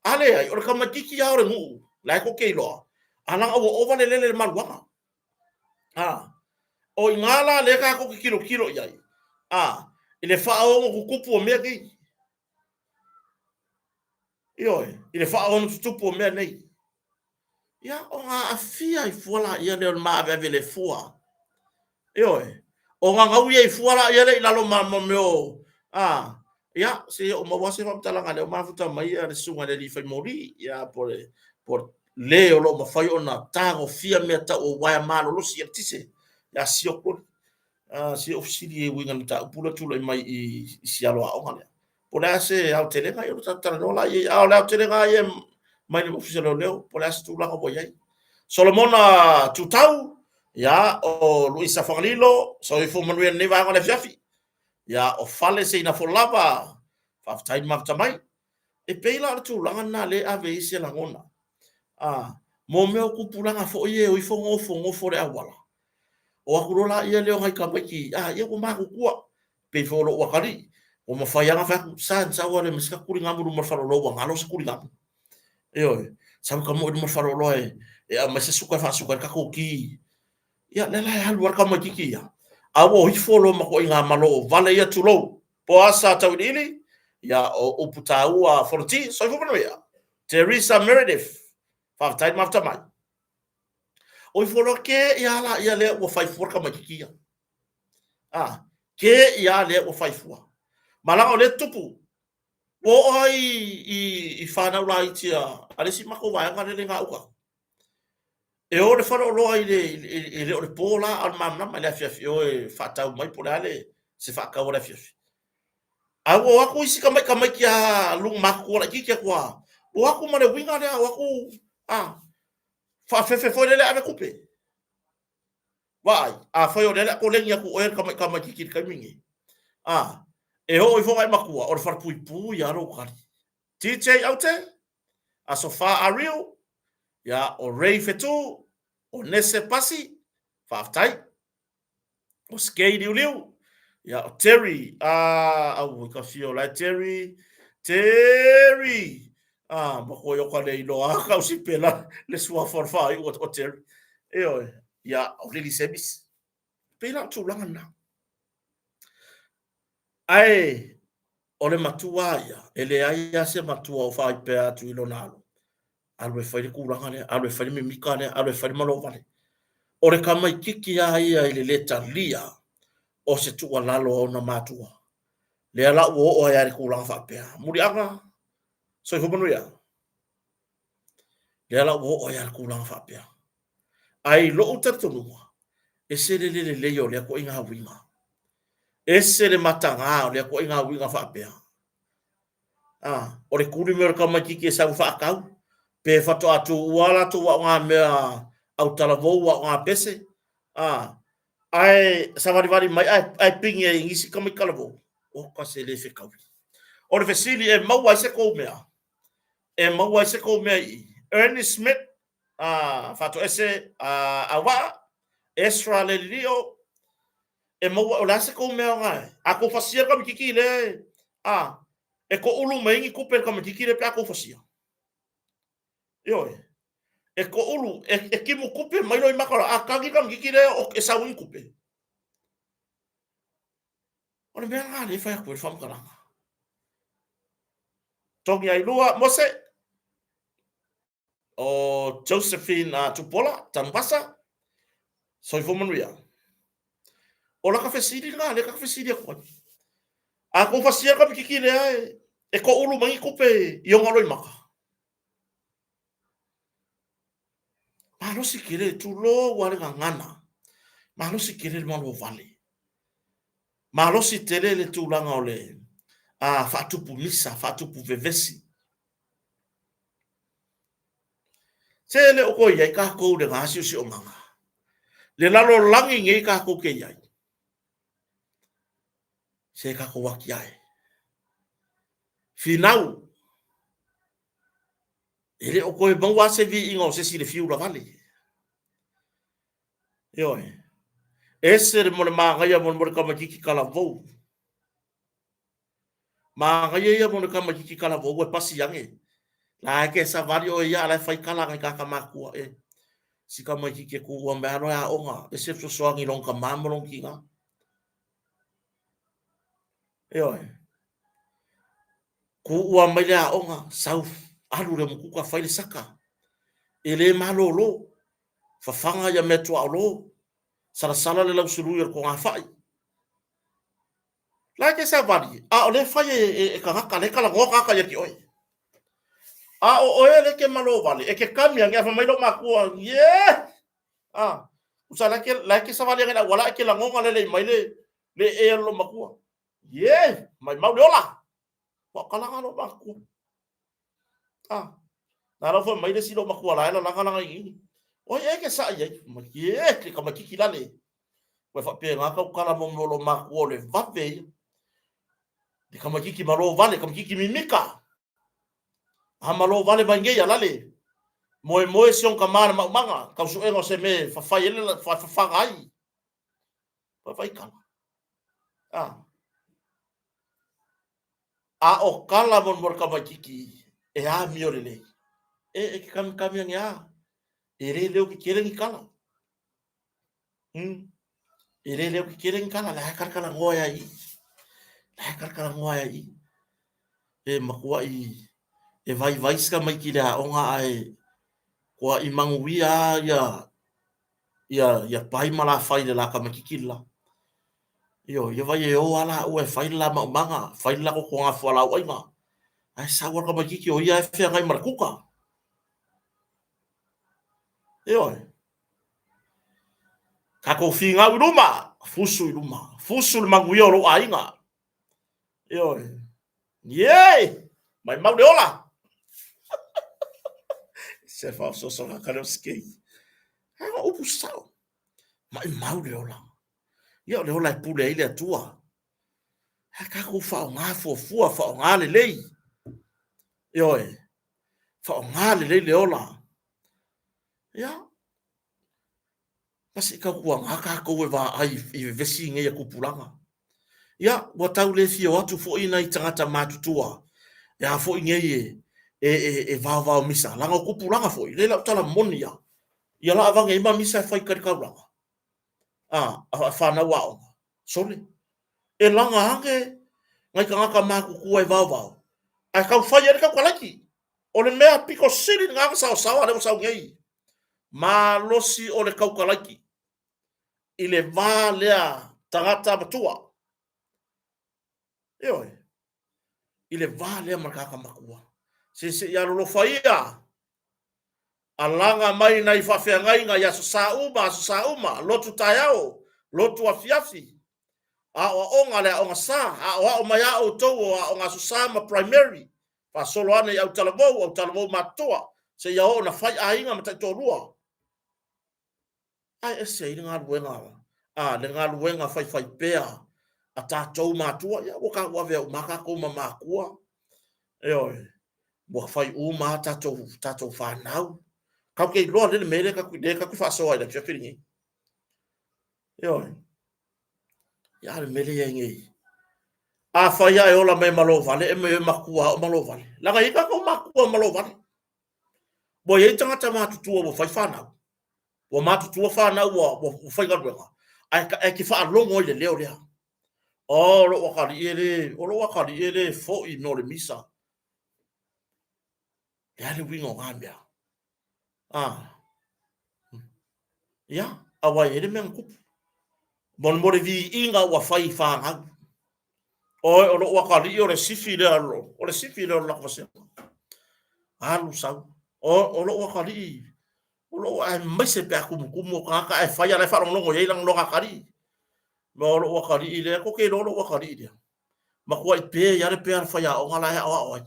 ale ai o ka makiki ya o ngu la ko ke lo ana o vale le maluanga o ingala le ka ko kilo yai ile fa o ko kupu o me ki ile fa o tupu o me nei ya o nga afia i fuala ia le ma ave le fua o nga ngau ia i fuala ia le lalo ma me o ya se o ma wase fa talanga le ma futa mai ia le sunga le li fa mori ya por le o lo mafai ona tago fia me ta o waya malo lo si tise ya si o ko si ofisili e winga ta pula tulo mai i si alo a onga pola se au tele ga yo ta no la ye au la tele ga ye mai le ofisilo leo pola se tu la ko boyai Solomona tutau ya o Luisa Fangalilo so i fo manuel ne va ngole fiafi ya o fale se ina fo lava fa tai mafta mai e peila tu langa na le ave se la ngona mo me o kupulanga fo ye o ifo ngofo le awala o akurola ia leo hai kamaki ia ko ma ku pe fo lo wakali o ma fa yanga fa sa wale miska kuri ngamuru ma faro lo ngalo se kuri ngam sa ka mo mo faro lo ma se suka fa suka ka ko ki ia le la hal war kamaki ki ia awo ifo lo ma ko inga malo vale ia tu lo po asa tawili ya o puta ua forti so fo ya Teresa Meredith fa tai mafta mai o folo ke ia le o fai for ka makikia ke ia le o fai fua mala o le tupu o ai i fana ula tia ale si mako vai ngale nga uka e o le faro lo ai le o le pola al mamna ma le fia o e fata mai polale se fa ka ora fia a o aku isi ka mai kia lu mako la kikia kwa o aku ma le winga le o aku fa foi le ave coupe vai foi o le ko le nya ku o ka mai kiki ka mingi e ho i fo mai makua o far pui ya ro kari TJ Aute a sofa Ariel ya o Ray Fetu o Nese Pasi fa tai o Skate Liu ya o Terry au ka fio la Terry mo ko yo ka le no ka si pela le sua for fa o Terry oi ya o le service pela tu langa na ai o le matua ia ele ai ya se matua o fai pe atu i lonalo alwe fai ku langa le alwe fai me mikane alwe fai malo vale o le kama kiki ya ia ile leta lia o se tu lalo o na matua le ala o ya ku langa fa pe muri anga so i hobonu ya le ala o ya ku langa fa pe ai lo utatunu e se le yo le ko inga winga e se le matanga le ko inga winga fa pe o le kuri me ka ma kiki sa fa ka pe fa to atu wala to wa nga me au tala vo wa nga pese ai sa vari mai ai pinge ngisi ka mi kala vo o ka se le fe ka o le fesili e mau ai se ko mea e mau ai se ko mea i Ernest Smith fa to ese awa Ezra le lio e mau o la se ko mea ngai a ko fasia ka mi kiki le e ko ulu mai ngi kuper ka mi kiki le pa ko fasia yo e ko ulu e ki mo kupe mai no i makara a kangi ka mi kiki le o e sa win kupe o le mea nga le fa ko fam kala tongi ai lua mose o Josephine Tupola Tambasa so i fomanuia o la ka fesidi nga le ka fesidi ko a ko fasia ka mi kiki le e ko ulu mai kupe i o ngalo i maka malo si kire tu lo wale ngana malo si kire malo vale malo si tele le tu langa ole fatu pu misa fatu pu vevesi tele o ko ye ka ko de ngasi si o manga le lalo langi nge ka ko ke yai se ka ko waki ai finau ele o ko e bangwa se vi ingo se si le fiu la vale yo ese mo le manga ya mo ka ma kiki kala vo manga ya mo ka ma kiki kala vo e pasi yange la ke sa vari o ya la fai kala ka ka makua si ka mai ke ku wa me ano ya onga e se so soangi long ka mamolong kinga ku wa mai ya onga sau alu le mu ka fai le saka ele malolo fa fanga ya metu alo sala sala le lau suru ko nga fai la ke sa vari o le fai e ka le kala ngo ka ya ki oi o ele ke malo vale e ke kamia nga fa mai lo makua usala ke la ke sa vale nga wala ke la ngonga le mai le e lo makua mai mau dola wa kala ngalo makua na lo fa mai le silo makua la kala ngai o ke sa ye ma ke ka makiki la le wa fa pe nga ka kala mo lo makua le va pe de ka makiki malo vale ka makiki mimika malo vale bange ya la le moe sion ka mana manga ka su engo se me fa fa ele fa ai fa fa kala o kala mon mor ka makiki e miore le e kam yang ya e re leo ki kere ni kala e re leo ki kere ni kala la kala ngoya i e makua i e vai ska mai ki la onga ai kwa i manguia ya pai mala fai de la ka makiki la ia vai e o ala o e fai la manga fai la ko nga fala o inga ai sa wa ka makiki o ia e fe ngai markuka ka ko finga uruma fusu le manguia o ainga mai mau de ola se fa so na kaloski ha o pusao mai mau de ola le ola pule ile tua ha ka ko fa nga fa nga le lei fa nga le ola pasi ka kuwa ngaka ko we va ai i vesi nge ya kupulanga wa tau le fio atu fo ina i tangata matutua ya fo nge e va misa langa kupulanga fo le la tala monia ia la avanga ima misa fai karikaulanga a fana wao sole e langa hange ngai kanga maku kuai vau ai kau fai ari kau kalaki o le mea piko siri ngaka sao ale sao ngai ma losi o le kau kalaki i le vā lea tagata matua ioi i le vā lea makaka makua se ia lo faia alanga mai nai whawhiangai ngai aso sa uma, lotu taiao, lotu afiafi. A o onga le onga sa, a o mai a o tau a onga so sa ma primary. Pa solo ane au talavou matoa, se ia o na whai a inga ma tai tōrua. Ai ese i ngā luenga wa. Le ngā luenga whai pēa, a tātou matua, ia waka wawea umaka kou ma makua. Eoi, mua whai uma tātou whanau. Kau ke loa le mele ka ku fa so ai da fia firingi. Yo. Ya le mele ye ngi. A fa ya e ola mai malo vale e me makua o malo vale. La ga ika ko makua malo vale. Bo ye tanga tama tutu o fa fana. Bo ma tutu o fana o fa ga ruenga. Ai ki fa longo le leo le. O lo wakari ele fo i no le misa. Ya le wingo ngambia. Ya, awa ele men kupu. Bon mo vi inga wa fai fanga. O lo wakari o le sifi le alo. O le sifi le la kose. Alu sa. O lo wakari. O lo ai mai se pe kumu ka ai fai ala fa longo ye lang lo wakari. Mo lo wakari le ko ke lo wakari dia. Ma ko ai pe ya le pe fai o ngala ya o.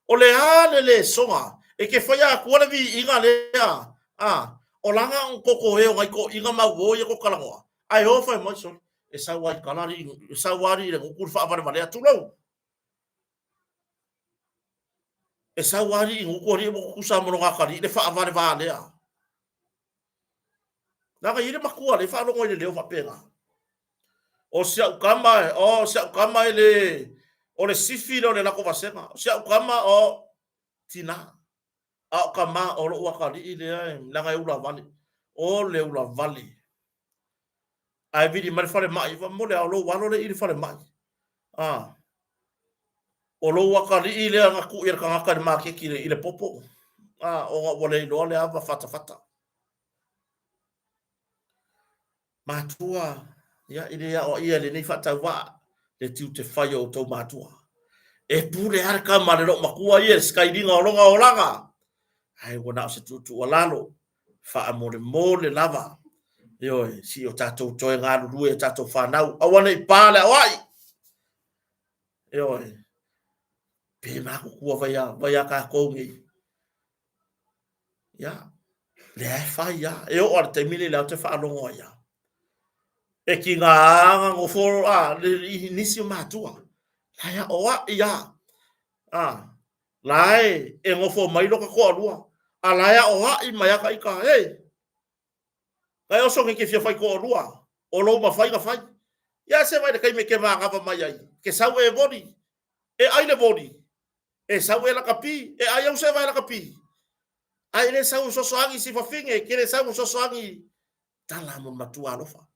O le ale le songa e ke fai a ko le vi inga le o langa koko e o ngai ko inga ma wo ye ko kalangoa. Ai ho fai mo so e sa wai kalari sa wari le ko fa va vale atu lo e sa wari ko ri mo ku sa mo nga kali le fa va vale a na ga ire makua le fa lo ngoi le fa pena o sia kama le o le sifi le la ko va sema o sia kama o tina a kama o lo wakali ile la ga ula vale o le ula vale ai vidi mal fare mai va mo le alo walo le ile fare mai o lo wakali ile nga ku ir ka ka ma ke ki ile popo o wale lo le ava fata matua ya ile ya o ia le nei fata wa le tiu te fai o to matua e pure har ka ma le lo makua ye sky dinga o longa o langa ai wona se tu o lalo fa amore mole lava yo si o tato to nga lu e tato fa na o wana i pale ai yo pe ma ku vai ya ka ko ngi ya le fa ya e o te mili la te fa longo ya e ki ngā ngo foro le nisi o matua la ya o ya lai e ngofo mai lo ka ko alua ala ya o i mai ka ika kai o so ke fia fai ko alua o lo ma fai ka fai ya se vai kai me ke ma ka mai ai ke sa we body e ai le body e sa we la kapi e ai o se vai la kapi ai le sa so angi si fa finge ke le sa so angi tala mo matua lo fa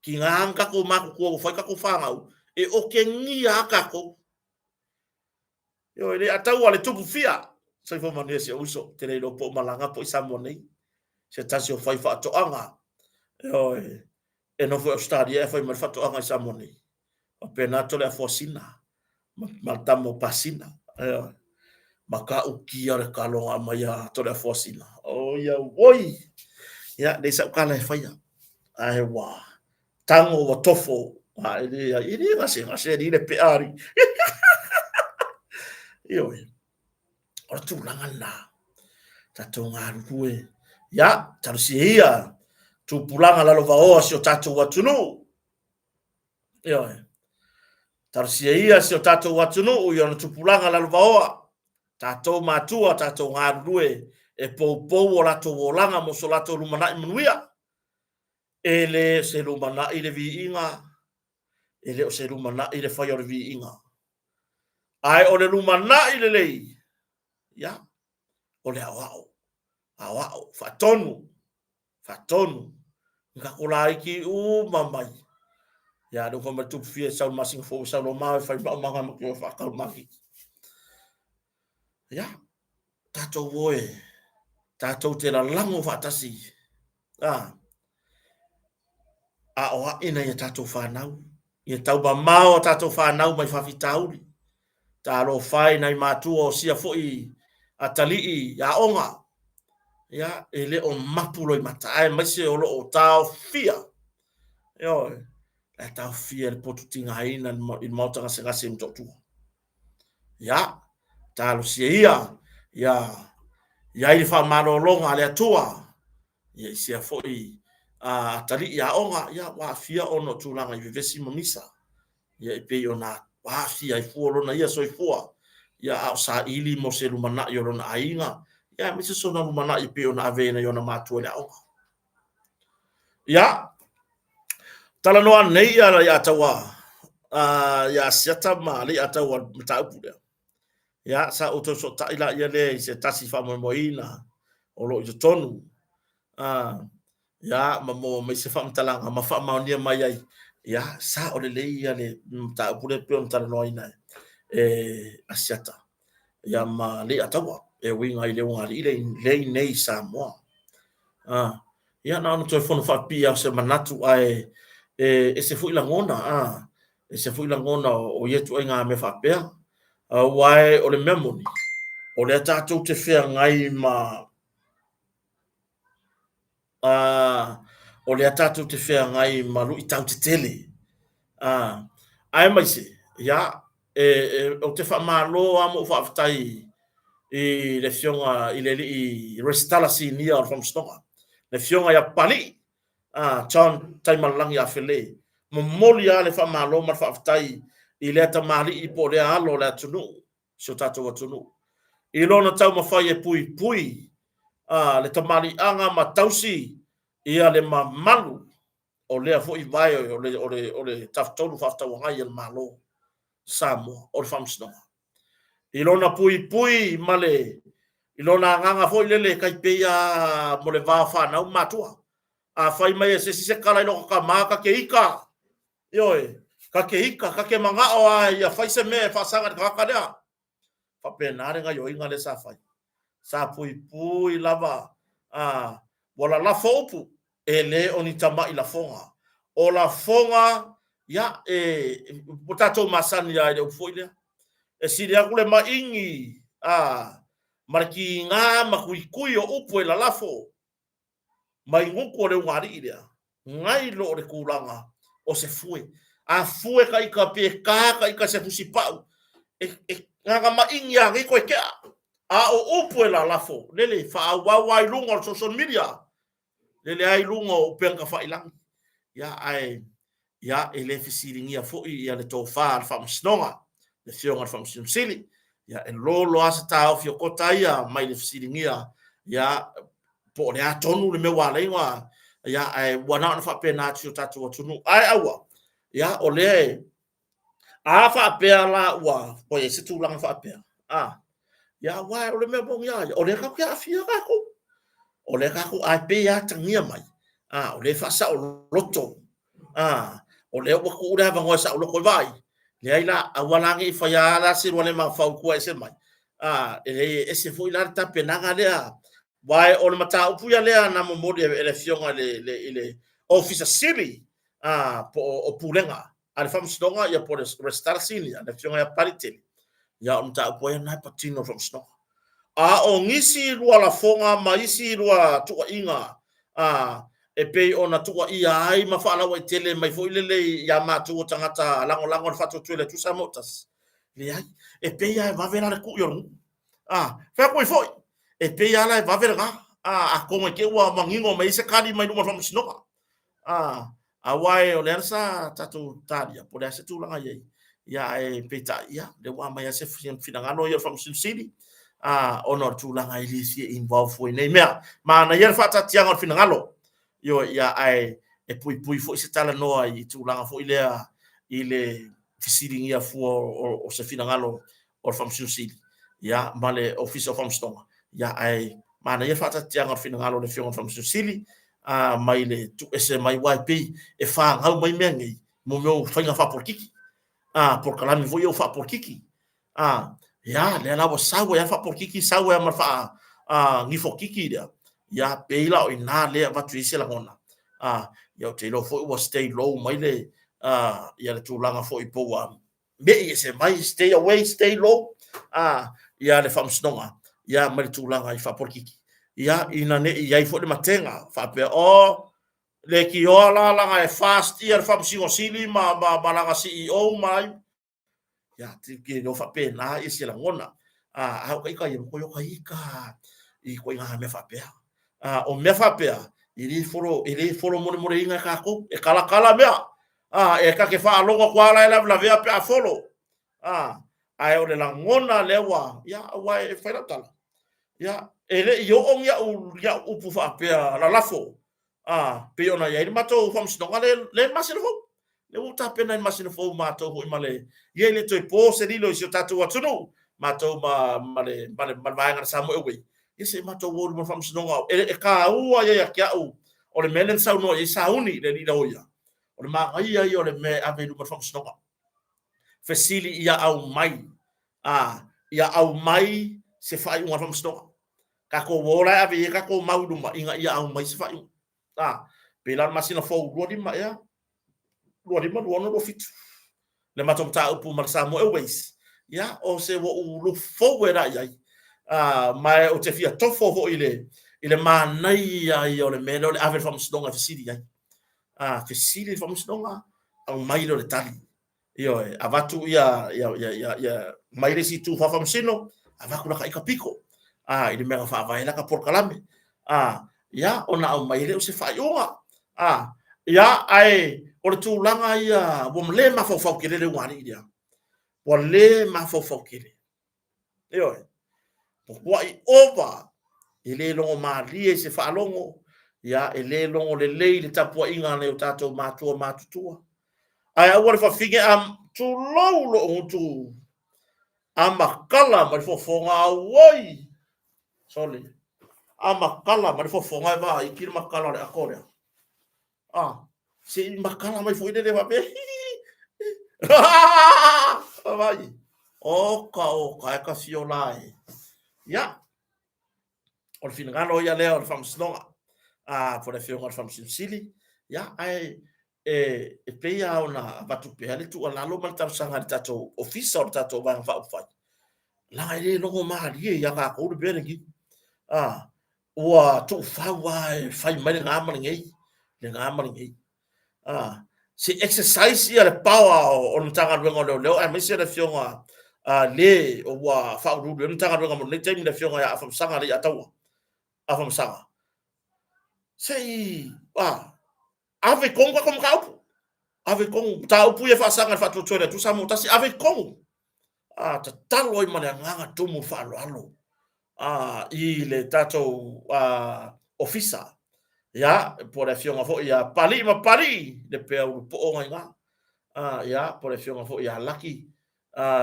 ki nganga ko ma ko fai ka ko fa ngau e o ke ngia ka ko yo ele atau ale tupu fia sai fo mane se uso te le lo po malanga po isa monei se tasi o fai fa to anga yo e no fo stadia fai mal fa to anga isa monei o penato le fosina ma tamo pasina yo maka ukia le kalonga maya to le fosina o ya oi ya de sa kala fai ai wa tango wa tofo ele ngase ni le peari yo o tu langana tatou ngā rue ya tarusia tu pulanga la lova o si o tatou watunu yo tarusia si o tatou watunu yo tu pulanga la lova o tatou matua tatou ngā rue e pou o lato o langa mo so lato lumana manuia ele se lumana ile vi inga ele o se lumana ile fai o vi inga ai o le lumana ile lei ya o le awao fatonu tonu ka kula iki mamai ya do ko matu fie sa masing fo sa lo ma fa ba ma ma ko fa ka ma ki ya tato woe tato te la lango fa tasi a o ina ya tato fa nau ia tau ba mao tato fa nau mai fa fitauli ta lo fai nai matu o sia foi atali ya onga ya ele o mapulo i matae mai se o lo o tau fia yo la tau fia le potu tinga haina in mauta ngase ngase mtotu ya ta lo sia ya i fa malolonga le atua ia sia foi atali ya onga ya wa fia ono tulanga i vivesi monisa ia i pe ona wa fia i fuolo na ia so i fua ia sa ili mo se lumana i ona ainga ya mi se sona lumana i pe ona avena i ona matua le onga ya tala noa nei ya tawa ya siata ma le atawa mtaupu ya sa auto so ta ila ia le se tasi fa mo moina o lo i tonu ya mamo me se fa mtalanga ma fa ma nia mai ai ya sa o le ia le mtaupu le pe mtala noina asiata ya ma le atawa e winga i le wanga i le nei sa mo ya na no to fono fa pia se manatu ai se fu ila ngona se fu ila ngona o yetu nga me fa pea wai o le memory o le tatou te fea ngai ma o le tatou te fea ngai ma lu i tau te tele ai mai se ya o te fa malo amo fa aftai i le fionga i le i restala sinia o from stoka le fionga ya pali John taimalangi a fele mo moli ale fa malo ma fa aftai i le ta mali i po le alo le tunu so tatou tunu i lona tau mawhai e pui pui le tamari anga ma tausi ia le mamalu o lea fo i vai o le taftolu faftau ngai el malo Samoa o le famsnonga i lona pui pui male i lona nganga fo i lele kai peia mo le vā whanau matua fai mai e se kala i loko ka maka ke ika ioe ka ke ika ka ke manga o ia fai se me whasanga ka kakarea fa penare nga yo inga le sa fai sa pui pui lava wala la fopu ele oni tama i la fonga o la fonga ya potato masani ya le ufoile e siri akule ma ingi marki nga makui o upo la lafo mai nguko le ngari ile ngai lo le kulanga o se fue fue kai ka pe ka se pusipau nga ma ingi ya ngi ko ke o upo la lafo lele fa wa lungo social media lele ai lungo o penga fa ilang ya ele fisiringia fo ia le tofa fa msnonga le fionga fa msili ya en lolo asa ta of yo kota ia mai le fisiringia ya po le atonu le me wala inga ya ai wana fa pena tsu tatu tunu ai awa ya ole fa pe la wa po e se tu lang fa pe ya wa ole me bong ya ole ka ka fia ka ko ole ka ko ai pe ya tangia mai ole fa sa o loto o le o ku ura va sa o ko vai le ai la awalangi fa ya la sir wale ma fa ku ai se mai ese foi la ta penanga le vai o le mata upu ya le na mo mo le fionga le officer city po o pulenga al fam stonga ya po restar sini le fionga ya parite ya mta po ya na patino from snow o ngisi lua la fonga ma isi lua tu inga e pe ona tua ia ai ma fala wa tele mai foi lele ya ma tu tangata lango fa tu le tu sa motas le ai e pe ia va vera le ku yo fa ko foi e pe ia la va vera a como que wa mangingo mai se kali mai no from snoka wai o le sa tatu talia por ese tu langa ye ya e pe ta ya de wa mai se finangano yo from city honor tu langa ili si involve foi nei mea ma na yer fa ta tianga finangalo yo ya ai e pui fo se tala noa i tu langa fo ile fisiringia fo o se finangalo o famsu sili ya male office of famstonga ya ai mana ia fata tianga finangalo le fiona famsu sili mai le tu ese mai wai pe e fa ngau mai mengi mo meu fainga fa por kiki por kalami vo yo fa por kiki ya le la sawa ya fa por kiki sawa ya marfa ngi fo kiki dia ya pe la o ina le va tu ise la ngona ya te lo fo was stay low mai le ya le tu langa fo i po me ese mai stay away stay low ya le fam snonga ya mai tu langa i fa por kiki ya ina ne ya i fo de matenga fa pe le ki ola langa e fast year fam sili ma langa CEO mai ya ti ke no fa pe na i se la ngona ha ka i ko yo ka i ko nga me fa pe o me fa pe ili foro mo inga ka ko e kala mea e ka ke fa longo kwa la vea pe a folo ai o le la ngona lewa ya wa e fa la tala ya ele yo on ya u pu fa pe la lafo pe ona ya i mato fam snonga le masino fo le uta pena i masino fo mato ho i male ye le toi po se dilo si tatu atunu mato male nga samo ewe ese mato wo mo fam snonga e ka u ya kia u o le melen sau no i sauni le ni oia o le ma ai o le me ave lu mo fam snonga fesili ia au mai ia au mai se fai un fam snonga ka ko wora ave ka ko mau duma inga ia au mai se fai pela masino fo ro di ma ya ro di ma ro no fit le matom ta upu mar samo always ya o se wo lu fo wera ya mai o te fia tofo ho ile manai ya o le meno le ave fam snonga fesili ya fesili fam snonga au mai lo le tali io avatu ya mai le si tu fa fam sino avaku la ka piko ile mega fa vai la ka por kalame ya ona au mai le se fa yoga ya ai o le tūlanga ia wo le ma fo kele le wani dia wo le ma fo kele io po i over ile longo ma lie se fa longo ya ele longo le tapu inga le tato matutua ai au le fa fige tu lo tu amakala ma fo nga woi sorry amakala ma fo nga ba i kir makala le akore si makala mai foi dele va be vai o ka fiolai ya o fin galo ya le o fam snonga por e fionga fam sili ya ai e pe ya ona batu pe ale tu ala lo mal tar sanga tato officer tato ba fa fa la ile no ma ri ya ka ko be ngi wa tu fa wa fa mai ngama ngi le ngama ngi si exercise ia le power o no tanga renga leo ai mesi le fionga le o wa fa ru le tanga renga mo le temi le fionga ya fam sanga le atawa afam sanga sei ave konga kom kaupu ave kong tau pu e fa sanga fa tu tu sa mo tasi ave kong ta talo i mana nganga tumu fa alo i le tato officer ya por fionga fo ya pali le pe o po nga ya por fionga fo ya laki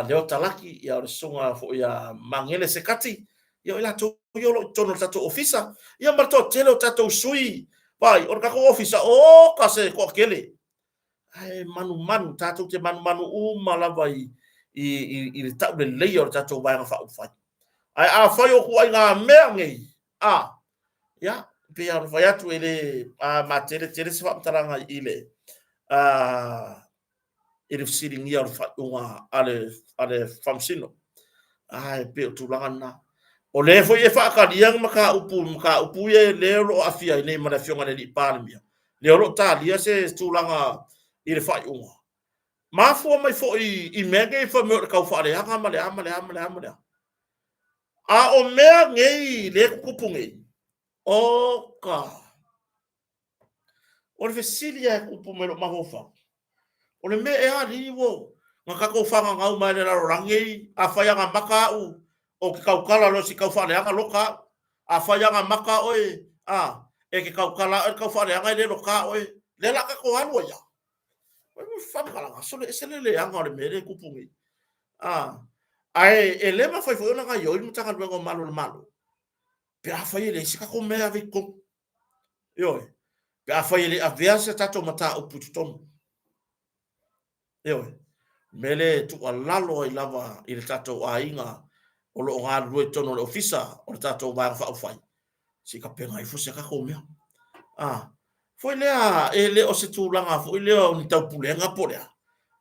le ota laki ya o sunga fo ya mangele sekati ya ila to yo lo tono tato officer ya marto telo tato sui pai or ka ko officer o ka se ko kele ai manu tato te manu malava i le tau le leio tato vai nga fa fa ai fa yo ko nga me ngai ya pe ar vai atu ele matere tere se fa taranga ile ele sitting here fa unga ale famsino ai pe tu langa o le foi e fa ka dia maka upu ye le ro afia nei ma fionga le palmia le ro ta dia se tu langa ile fa unga ma fo mai fo i mege fo me ka fa le amale o me ngei le kupungi o ka o le fesilia kupu me lo mahofa o le me e ali wo nga ka ko fa nga mai le rangi a fa ya maka o ke kaukala lo si kaufale anga loka a fa ya maka oi e ke kaukala e kaufale anga le loka oi le la ka ko anu ya o fa kala so le se le anga le mere kupungi ai ele ma foi na ga yo mu tanga ngo malo pe a fa ile si ka ko me ave ko yo pe a fai le avea se tato mata o pututono ewe mele tu alalo I lava I le tato ainga o lo ngā rue tono le ofisa o le tato mai fa fai si ka penga I fusi ka ko mea foi lea e le o se tūlanga foi lea o ni tau pulenga po lea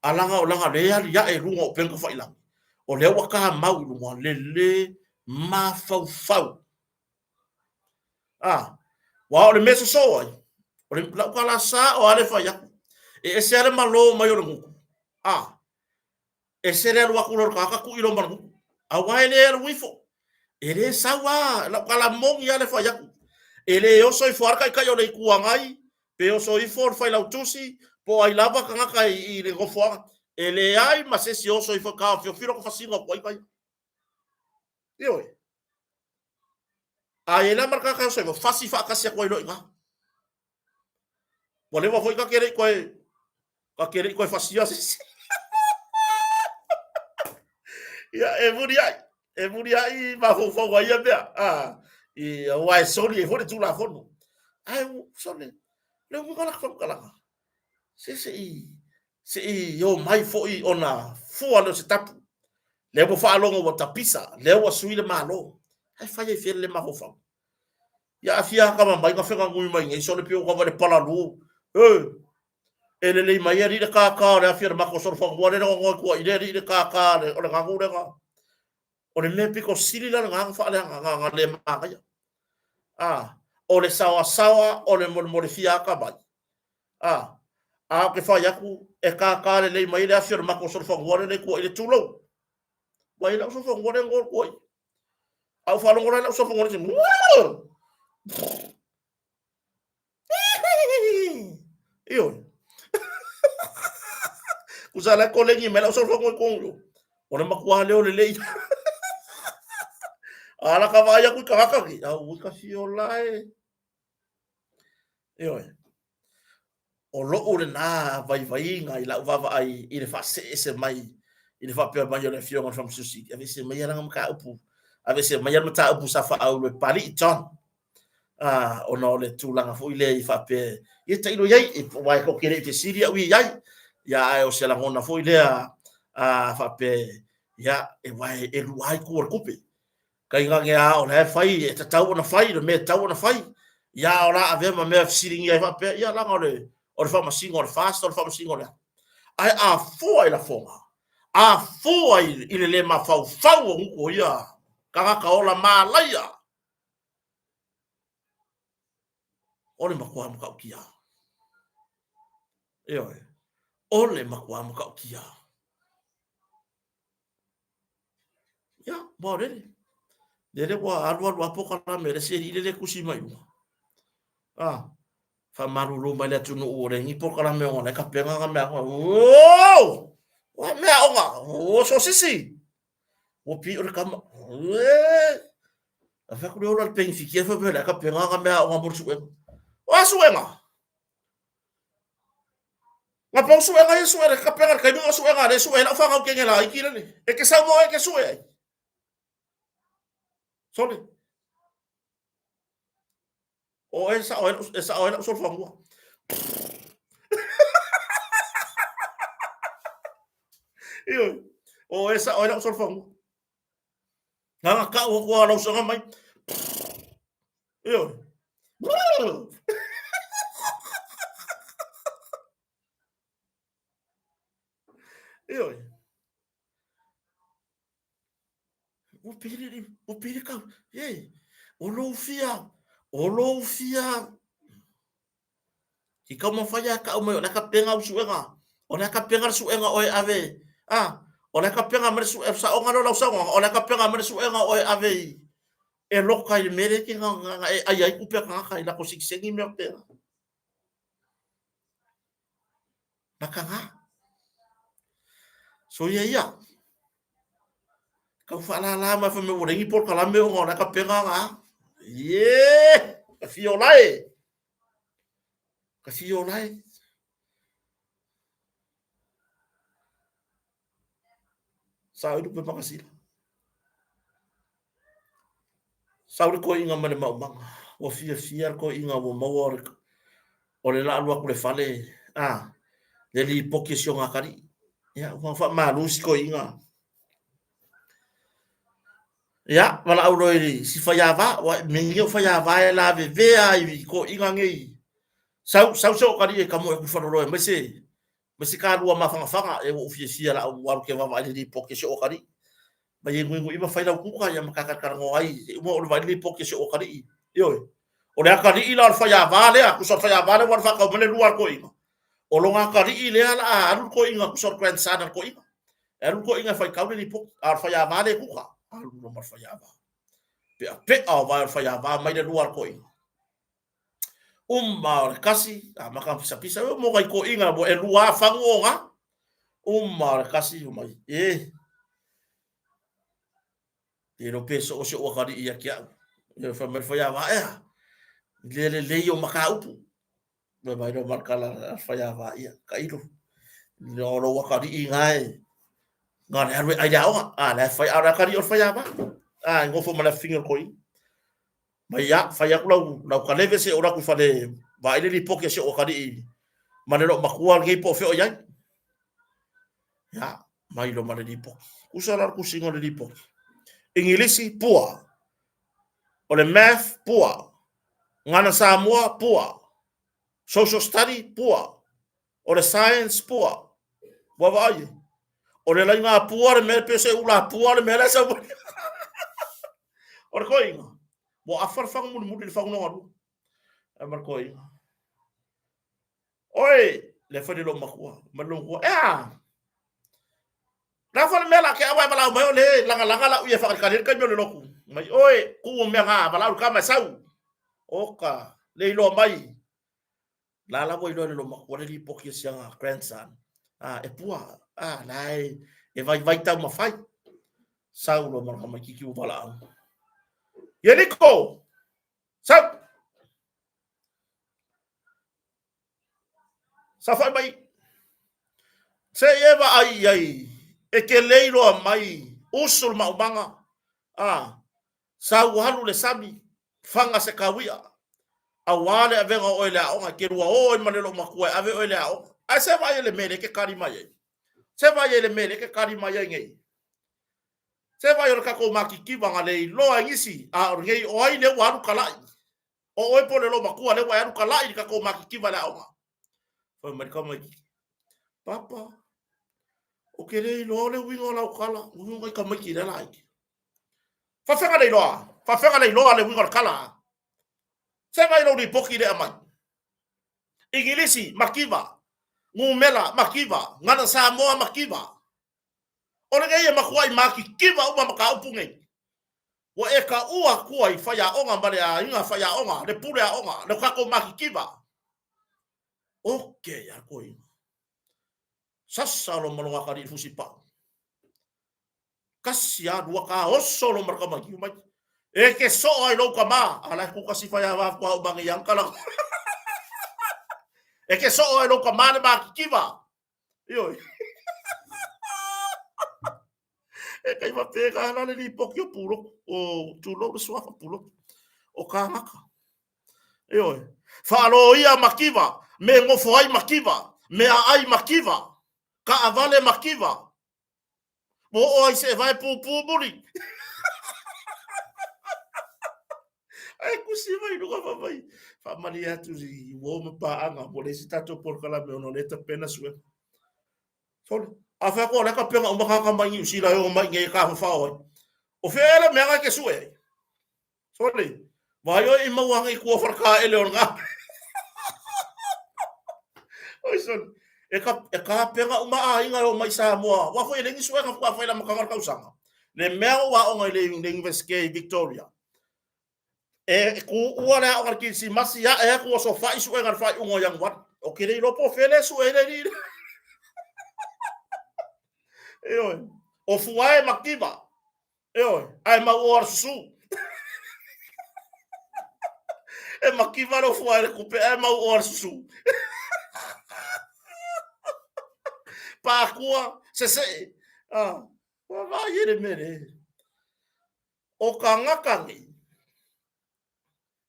alanga o langa lea ya e runga o penga fai lang o lea waka mau runga le ma fau wa o le meso so ai o le la kala sa o ale fai e se ale malo mai o ngu e se le wa kulor ka ku ilo man a wai le wifo e le sawa la kala mongi ale fai ele o soi forka ka yo le kuangai pe o soi for fai la tusi po ai lava ka ka I le go for ele ai ma se si o soi for ka fio ko fasinga ko ai yo ai la marka ka soi fasi fa ka se ko ilo nga mo le mo foi ka kere ko fasia se ya e muri ai ma fo fo wa ia bea I wai sori e fo tu la fo no ai sori le mo kala fo kala se yo mai fo I ona fo alo se tapu le mo fa longo wa tapisa le wa suile malo ai fa ye fele ma fa ya afia ka mai ka fenga ngui mai ngai so le pio ko va le pala lu ele le mai ri de ka le afia ma ko so fa ngwa le ngo ko ide ri de ka le o le ngangu le nga o le me piko sili la nga fa le nga le ma ka o le sawa o le mo le fia ka mai ke fa yaku e ka le mai le afia ma ko so fa ngwa le ko ile tulo wa ila so fa ngwa le ngo ko au fa ngwa le so fa ngwa le io usala kolengi mela so fo ko ora makua leo le ala ka vaya ku ka ki au ka fiolai io o lo ore na vai nga I la vava ai I le fa se mai I le fa pe mai le fio from susi ave se mai nga ka upu ave se mai mata upu sa fa au le pali ton o no le tulanga fo ile I fa pe I te ilo yai e wai ko kere te siria wi yai ya o se la ngona fo ile fa pe ya e wai e ruai ko kupe kai nga ngia o le fai e te tau na fai le me tau na fai ya ora ave ma me siringi e fa pe ya la ngore o fa ma singo o fast o fa ma singo le ai fo ai la fonga fo ai I le ma fau o ya ka ola ma laia o le makua mo ka kia o le makua mo ka kia ya mo le wa alwa poka la me le se le kusi mai fa maru lo mai le tunu o le ni poka la me ona ka penga ka me wa me o so sisi o pi o kama a fa ku lo pe fikia fa pe la ka penga ka me o mo suwe wa suwe nga pa suwe nga suwe ka penga ka no suwe nga le suwe la fa ka ke la I kile ni e ke sa mo e ke suwe sorry o esa o so fa mo io o esa o so fa mo nga ka o ko la so mai io io o pili ka o lo fia ki ka mo fa ya ka o me la ka penga suenga o la ka penga suenga o ave o la ka penga mer su sa o ngalo la sa o la ka penga mer suenga o ave e loka I mere ki nga ai ku pe ka la ko siksengi me pe na ka nga so ia ka fa la ma fa me o rengi por kala me o la ka penga nga ka fiolai sa u pe makasila sa u ko inga mane ma o fia ko inga o o le la lua ku le fale le li poke sio ngakari ya fa malusi ko inga ya wala aulo si fayava wa mingi fayava la vea i ko inga ngi sau so kari e kamo e ku falo e mese ka lua mafanga e ofisia la wa ke va li poke sio kari ba ye ngu iba faila ku ka ya makaka karango ai mo o va li poke sio kari yo o le akari ila fayava le ku so fayava le wa fa ka mele luar ko inga o longa kari ile ala alu ko inga ku so grand sana ko inga alu ko inga fai kaule ni poke al fayava le ku ka alu no mar fayava pe a vai fayava mai le luar ko inga mar kasi maka pisa mo kai ko inga mo e lua fangonga mar kasi mai e no peso o se o kari ia kia e fa mer fayava le yo maka upu me vai no markala fayava ia kailo no lo wakari inga ngan harwe ai dao la fai ara kari o fayava ngofo mala finger koi mai ya faya lau ka leve se ora ku fale va ile li poke se o kari manelo makua ngai po fe o yai ya mai lo male li poke usara ku singo li poke ingilisi pua o le math pua ngana Samoa pua social study pua o le science pua wa vai o le lainga pua le me pese ula pua le me la sa o le koinga mo afar fang mu le fang no amar koinga oi le fa de lo makua malungu na fa mela ke awa bala mai ole langa la uye fa ka le ka le loku mai oi ku me nga bala ka ma sau oka le lo mai la boy lo makua le poki sia grandson e pua lai e vai ta ma fai sau lo mar ka ki bala yeliko sau sa fa mai se eva ai e ke leilo mai usul maubanga sau halu le sami fanga se kawia awale avenga oile aonga ke rua o manelo makua ave oile aonga a se vai le mele ke kari mai se vai le mele ke kari mai ngai se vai o kako makiki vanga le loa ngisi ngei o ai le waru kalai o e pole lo makua le waru kalai kako makiki vala aonga fa mai kama papa o ke le lo le wingo la kala wingo ka mai ki la lai fa fenga le loa le wingo kala se vai lo ri poki le amai ingilisi makiva ngumela makiva ngana Samoa makiva ole ngai makuai makikiva uma maka upunge wa e ka ua kuai faya onga mare a inga faya onga le pure a onga le kako makikiva okay ya koi sasa lo malonga kari fusi pa kasia dua ka oso lo marka magi mai e ke so ai lo kama ala ku kasi faya wa ko bang yang kala e ke so ai lo kama le makikiva yo e kai va pega na le pokio puro o tulo so puro o kanaka yo falo ia makiva me ngofo ai makiva me ai makiva ka avale makiva mo o ai se vai pu buri ai kusi vai no va vai fa malia tu zi wo me pa anga mo le sitato por kala me no leta pena sue sol a fa ko la ka pena o maka ka mai usi la o mai ngai ka fa o fe ela me nga ke sue soli vai o i mau anga ku farka ele o nga oi son e ka pena uma inga o mai Samoa wa foi lengi sue ka foi la maka ka usanga le mea wa o ngai le investigate Victoria e ku ora o ki si masia e ku so fai sue ngar fai ungo yang wat o kire lo po fele sue le ni e o fuae makiva ai ma o su e makiva lo fuae ku pe ai ma o su pa kua se va yere mere o kanga kangi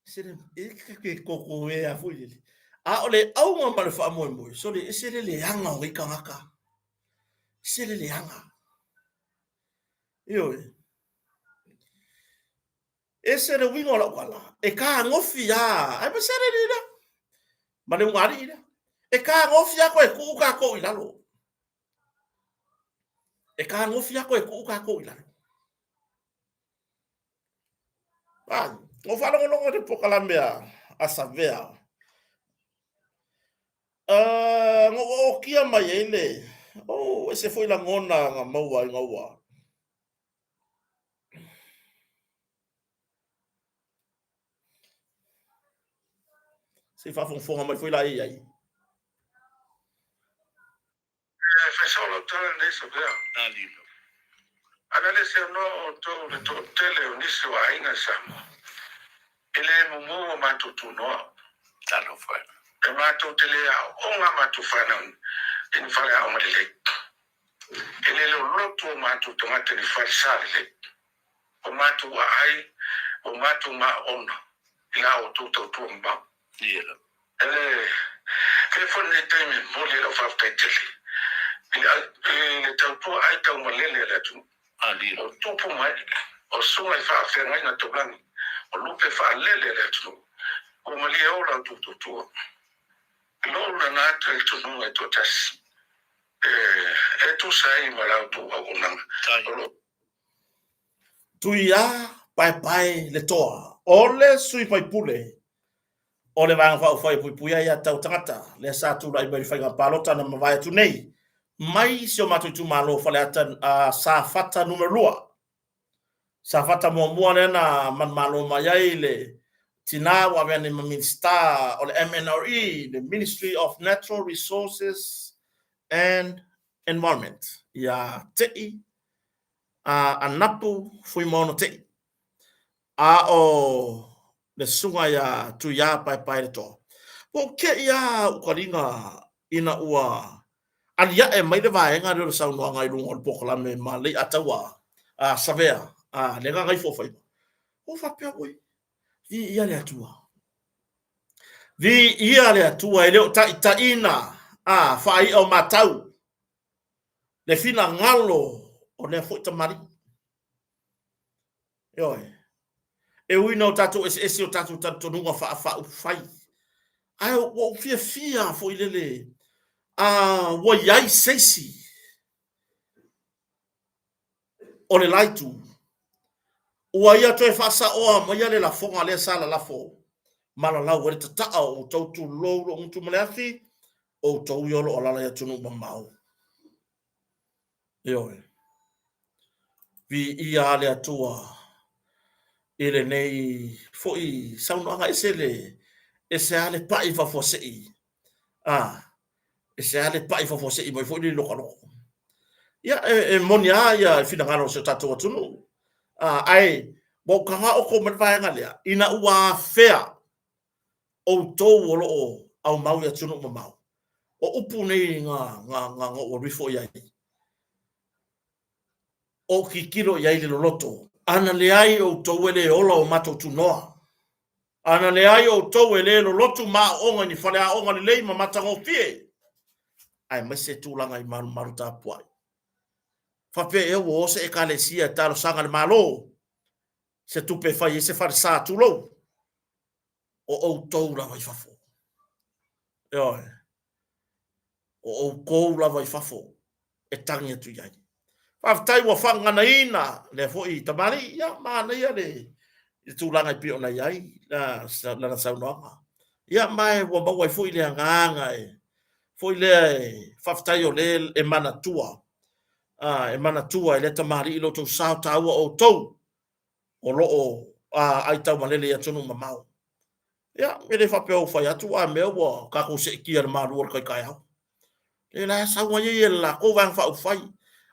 sire e ke koko e a fuile A ole au nga ma le fa mo mo so le ese le anga o ka ngaka ese le anga yo ese le wingo la kwala e ka ngofi ya ai pa sere ni da ma le ngari da e ka ngofi ya ko e ku ka ko ilalo e ka ngofi ya ko e ku ka ko ilalo ah o fa lo de pokalambea a savea ngo o kia mai ele oh ese foi la ngona nga maua nga wa se fa fonga mai foi la ia ai Fais lo tole nisi bea. Alilo. Analisi no to tele nisi wa inga sama. Ile mumu matutu no. Talo foi. E matu tele ya onga matufana. Ini fale ya omadile. Ile lo lotu matutu ngate ni falsale. O matu wa ai. O matu ma ona. Ila o tuto tuomba. Ile. Ele. Kefon ni teme moli lo fafta tele. Le taupu ai tau malele la tu ali o tupu mai o sunga fa fe ngai na to blanc o lupe fa lele la tu o mali o la tu lo na na tre tu no e to tas e tu sai mala tu o na tu ia pai le toa ole sui pai pule ole vanga fa fai pui ia tau tangata le sa tu rai bai fai ga palota na mavai tu nei mai si o matu tu malo fale atan sa fata numero lua sa fata mo na man malo mai ai le tina wa vene minister o le MNRE the Ministry of Natural Resources and Environment ya tei anapu fui mono tei a o le sunga ya tu ya pai le to po ke ya ukaringa ina ua alia e mai le vaenga le sa no ngai lungo le pokola me mali atawa a savea a le ngai fo fai o fa pe oi vi ia le atua vi ia le atua ele ta ina a fai o matau le fina ngalo o le fo tamari yo e ui no tatu ese o tatu nunga fa fai ai o fia fo ile wo yai sesi o le laitu ua ia toe fasa oa mai ale la fonga le sala la fo mala la wale tata o tau tu lo mtu mleafi o tau yolo o lala ya tunu mamau yo vi ia ale atua ile nei foi sauno anga ese ale pai fa fosei ese ale pai fa fosei mai foi lo kalo ya monia ya fina ngano se tatu tunu ai bo kanga o ko mai ngale ina ua fea o tou o loo au mau ya tunu ma mau o upu nei nga o rifo ya o kikiro ya ile loto ana le ai o tou ele ola o mato tu noa ana le ai o tou ele lo loto ma onga ni fale a onga ni lei ma mata ngo fie ai mai se tu langa i maru ta puai fa pe e o se e kale sia talo sanga le malo se tu pe fai se far sa tu lo o tou la vai fafo yo o kou la vai fafo e tangi atu iai. Whaftai wa whanga na ina, le fo i tamari, ia maana ia le, i tūlanga i pio na iai, na saunoanga. Ia mai wa maua i fo i le anganga e, fo i le whaftai o le e mana tua, e mana tua e le tamari i loto sao taua o tou, o loo ai tau malele ia tunu mamau. Ia, me le whapeo whai atu a mea wa kako se ikia na marua kai kai au. E la saua ye la ko vang fa fai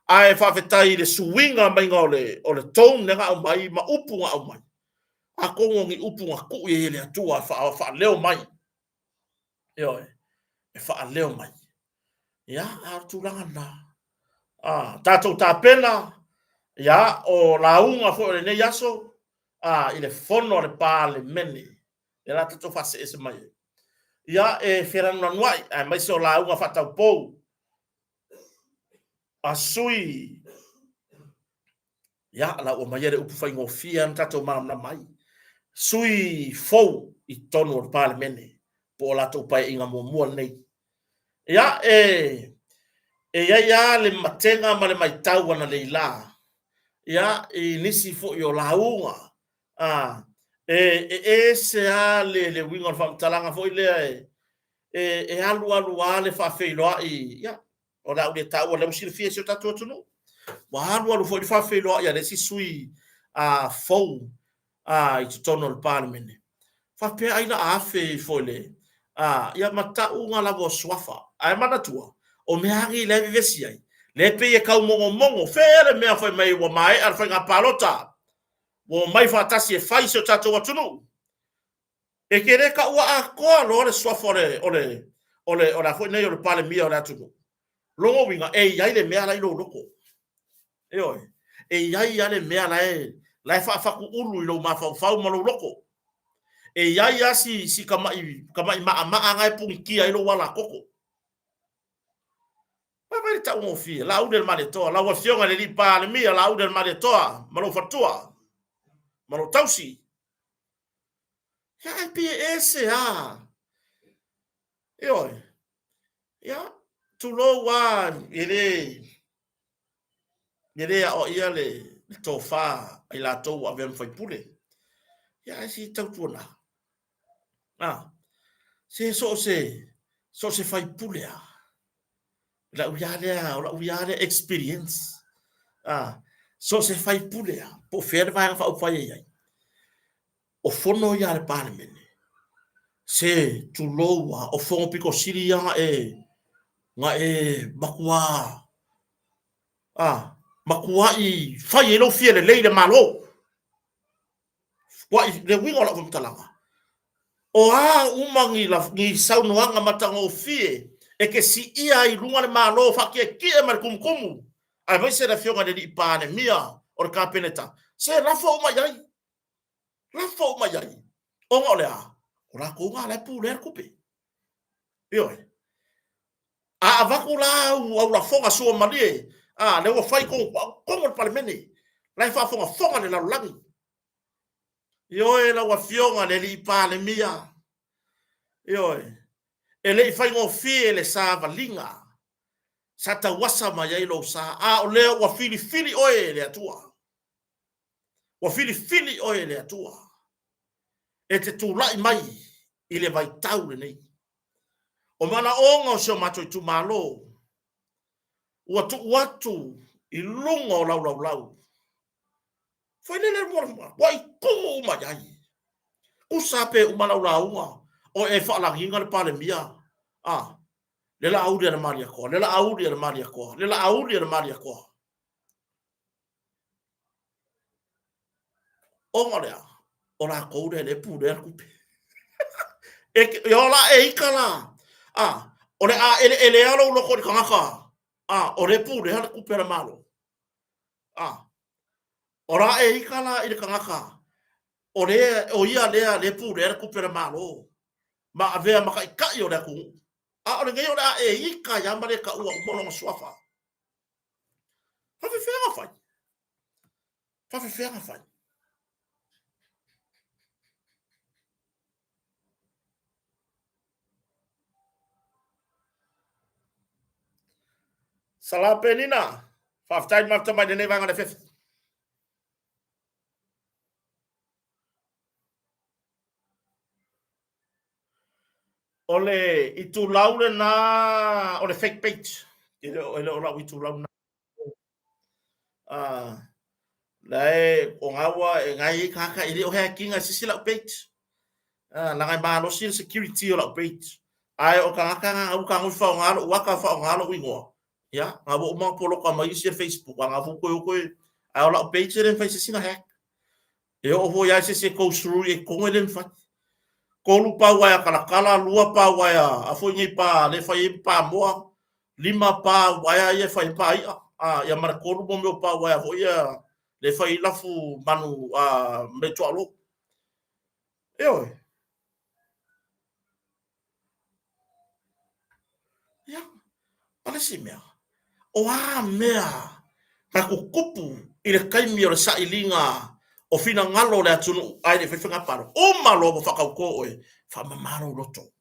ai fa fetai le suinga mai ngole o le tone nga o mai ma upu nga o mai a ko ngi upu nga ku ye le tua fa leo mai yo e fa leo mai ya a tu langa na tato ta pena ya o la unga fo le ne yaso ile fono le pa le meni e la tato fa se mai ia e ferana nuai ai mai so la unha fata pou a sui ia la o mai upu fai ngofia ntato mana mai sui fou i tonu o parlemene po la to pai inga mo mo nei ia ia le matenga ma le mai tau ana le la ia i nisi fo yo la unga se a le winga fa talanga fo le alu ale fa feilo i ia o la de ta o le musi fie se ta tu no wa alu fo fa feilo ia le si sui fou i tono le parliament fa pe ai na afe fo le ia mata unga la vo swafa ai mana tua o me agi le vesi ai le pe e kau mongo fere me foi mai wa mai ar fa palota wo mai fa tasi e fai se tato watu no e kere ka ua a koa lo le swafa ole foi nei o le pale mia o le atu longo winga ia le mea lai lo loko ia le mea lai fa ku ulu i lo ma fa ma lo loko ia si kamai ma ngai punki ai lo wala koko pa vai ta un fi la u del male to la wa fionga le pa le mia la u del male to ma lo fatua ma lo tausi ya ps ya tu lo wa ele o ia le to fa i la to wa ven foi pule ya si tau tuna se fai pule la uiale experience so se fai pule po fer vai fa o fai ai o fono ia le parliament se tu loa o fongo piko siria nga makua i fai lo fiele leile malo wa le wingo la vumtalanga o umangi la ni saunoanga matango fie e ke si ia i lunga le malo fa ke mar kumkumu ai vai se la fionga de pane mia o ka peneta se la fo mai o ngole o la ko ngala pu le kupe va ko la fonga so mali le wo fai ko le parlemene la fa fonga le la langi la wa fionga le pane mia ele fai ngo fie le sa valinga sa ta wasa mai lo sa o le wa fili le atua wa fili le atua e te tu lai mai i le vai tau le nei o mana onga o se mato i tu malo ua tu watu i lunga o lau foi le mo wai ku mai usape umana ulaunga o e fa la hinga le pale mia le la audia de maria ko le la audia ko o ngolea o la ko le pu de ku yo la ikala o le ele alo lo ko kanga o le pu de ku pera malo o la ikala ile kanga o ia le pu de ku pera malo ma ave ma ka yo le ku o le ngai la ika ya mare ka ua mo swafa fa fe fai Sala penina. Faftai mafta mai de nevanga de fifth. Ole itu laule na ole fake page. Ele ola itu laule na. Lai o ngawa e ngai kaka ile o hacking a sisila page. La ngai ba lo security o la page. Ai o kaka au ka fa ngalo waka fa ngalo wingo. Ya, ngabo mo polo ka mai si Facebook, ngabo ko ai ola page re fa sisina hack. E o vo ya se go through e ko ngelen fa. Kolu pa waya kala lua pa waya a foi ngi pa le fai pa moa 5 pa waya ye fai pa ya mar kolu mo meu pa waya foi ya le fai lafu manu me tualo Pale si mea. O a mea. Ka kukupu i le kaimi o le sailinga o fina ngalo le atunu ai le whewhenga paro. O malo mo whakauko oe. Whamamaro loto.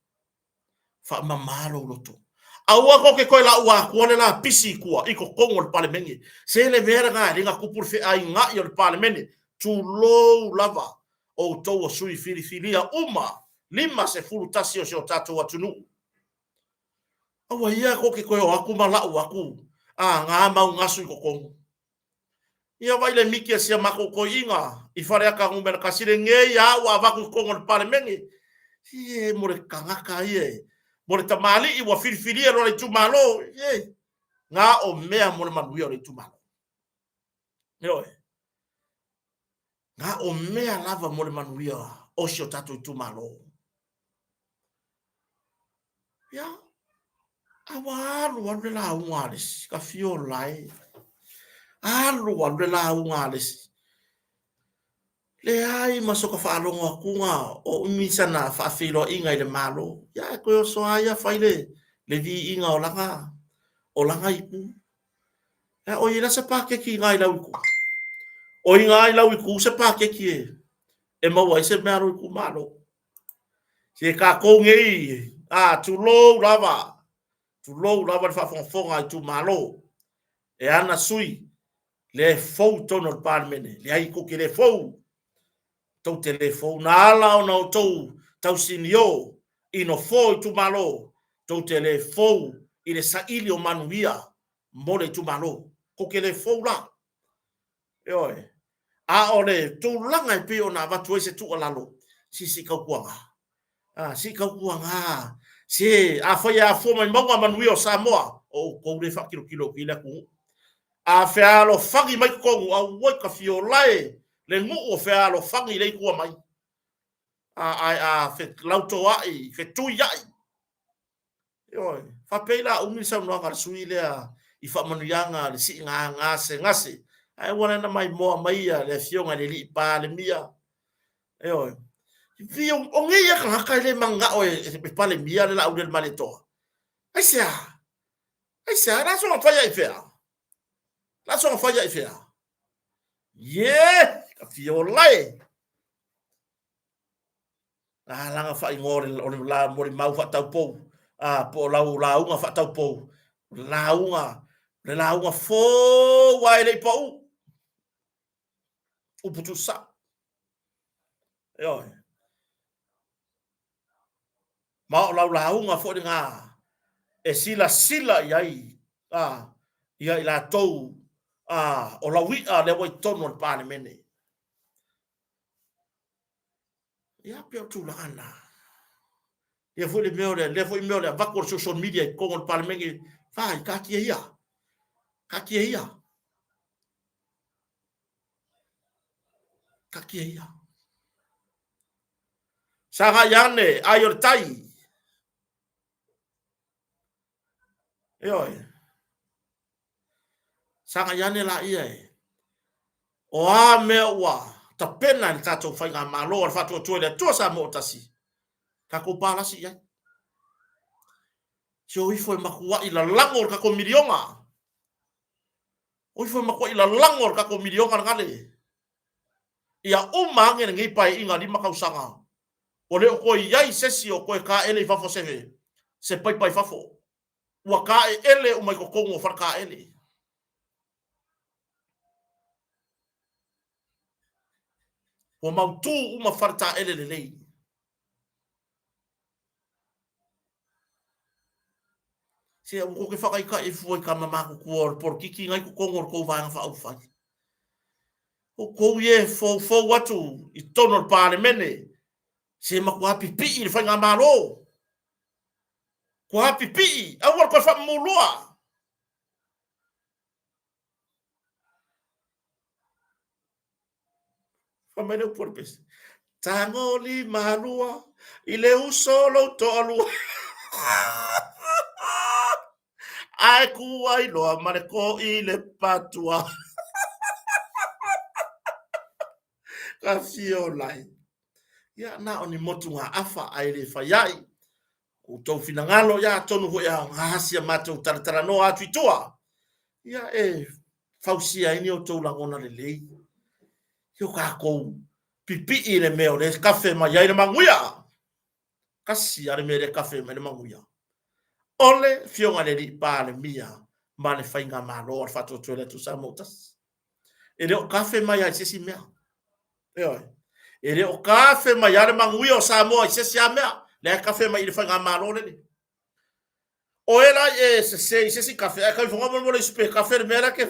Whamamaro loto. Aua ko ke koe la ua kuone la pisi kua i ko kongo le pale mengi. Se le vera ngā ringa kupur whi ai ngā i o le pale mengi. Tu low lava. O tau o sui fili filia uma. Lima se furu tasi o se o tatou atunu. Aua ia ko ke koe o aku malau aku. Ngā mau ngasu i ko kongo. Ia vai le miki sia mako ko inga I fare aka ngumena kasire nge ya wa vaku kongo le pale mengi ie mo le kangaka ie mo le tamali I wa filfilia ro le tumalo ie nga o mea mo le manuia le tumalo yo nga o mea lava mo le manuia o sio tatu tumalo ya awalu wa la ungalis ka fio lai alu wa la ungalis le ai masoka whaalonga kunga o umisa na whaafilo inga I le malo. Ia koe o soa ia whaile le vi inga o langa ipu. Ia o ila se pākeki inga I lau iku. O inga I lau iku se pākeki e maua I se mearo iku malo. Se ka kongei tu low lava. Tu low lava le whaafonga I tu malo. E ana sui le fau tono le pāmene. Le ai kuki le fau. Tau telefon na ala o na tau sinio ino fo I tu malo tau telefon I le saili o manuia mo le tu malo ko ke le fo la oi a ole tu langa I pe ona watu se tu alalo si ka kuanga si ka kuanga si a foi a fo mai mo manuia o Samoa o ko le fa kilo kila ku a fe alo fagi mai ko a wo ka fiolai le ngu o fe alo fangi le kua mai a fe lauto ai fe tu yai yo fa pela umi sa no ngar sui le I fa manu yanga le si nga ngase ai wona na mai mo mai le fionga le li pa le mia yo vi o nge ya ka le manga o e pa le mia le la u le maleto ai sa la so fa ya fe la so fa ya fe ka fiolai langa fa ngore o la mo mau fa tau po po la unga fa tau po la unga fo wai le po u putu sa yo ma la unga fo nga e sila yai ia la tou o la wi le wai tono le pane mene ia pe tu lana ia foi le foi meo le vako social media ko ngol parmengi fai ka kia sanga yane ayor tai oi sanga yane la ia o a mewa ta pena ta to fai nga malo fa to le to sa mo tasi ka ko pala si ia jo I foi makua I la langor ka ko milionga o foi makua I la langor ka ko milionga ngale ia uma nge ngi pai inga ni makausanga o le ko ia sesi o ko ka ele fa fo se pai fa fo wa ka ele o mai ko kongo fa ka ele o mau tu uma farta ele le lei se o ko ke fa ka I foi ka mama ko ko por kiki ngai ko kongo ko va fa au fa o ko ye fo watu I tono pale mene se ma ko pipi I fa nga malo ko pipi a wa ko fa mulua fa mene por pes tangoli malua I le usolo to alua ai ku ai lo mare ko I le patua ka fio lai ya na oni motu nga afa ai le fa yai o tau finangalo ia tonu ho ia ngahasi matou taratara no atu itua ia fausia ini o tau lagona lelei yo kako pipi ile meo le kafe ma ia ile manguia kasi ale me le kafe ma le manguia ole fionga le pa le mia ma le fainga malo fa to le tu sa motas ele o kafe ma ia se si mea yo ele o kafe ma ia le manguia o sa mo se si mea le kafe ma ile fainga malo le o ela se si kafe ka fonga mo le spe kafe le mera ke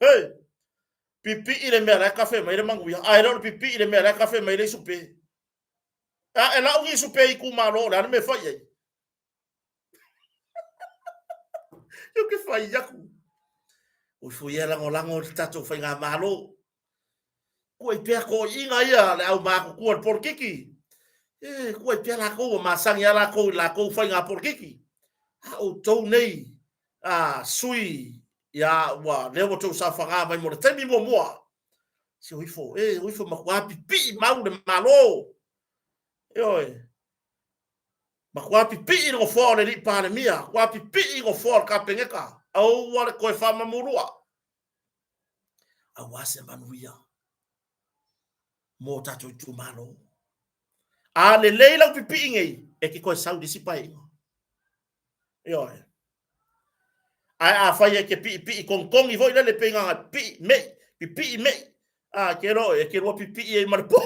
hey pipi ile mera kafe ma ile manguia ai lo pipi ile mera kafe ma ile supe ela ungi supe i ku malo la me fa ye yo ke fa yaku o foi ela ngolango tato fa nga malo ko i pe ko inga ia le au ma ko por kiki ko i pe la ko ma sang ya la ko fa nga por kiki o to nei sui ya wa le wo to sa fa nga mai mo te mi mo si o fo ma kwa pipi ma u de malo yo ma kwa pipi no fo le li pa le mia kwa pipi no fo ka pengeka au wa ko fa ma murua a wase manuia mo tato tu malo a le leila pipi ngai e ki ko saudi si pai yo a fa ye ke pipi kong i voi le penga pipi me a ke ro pipi e marpo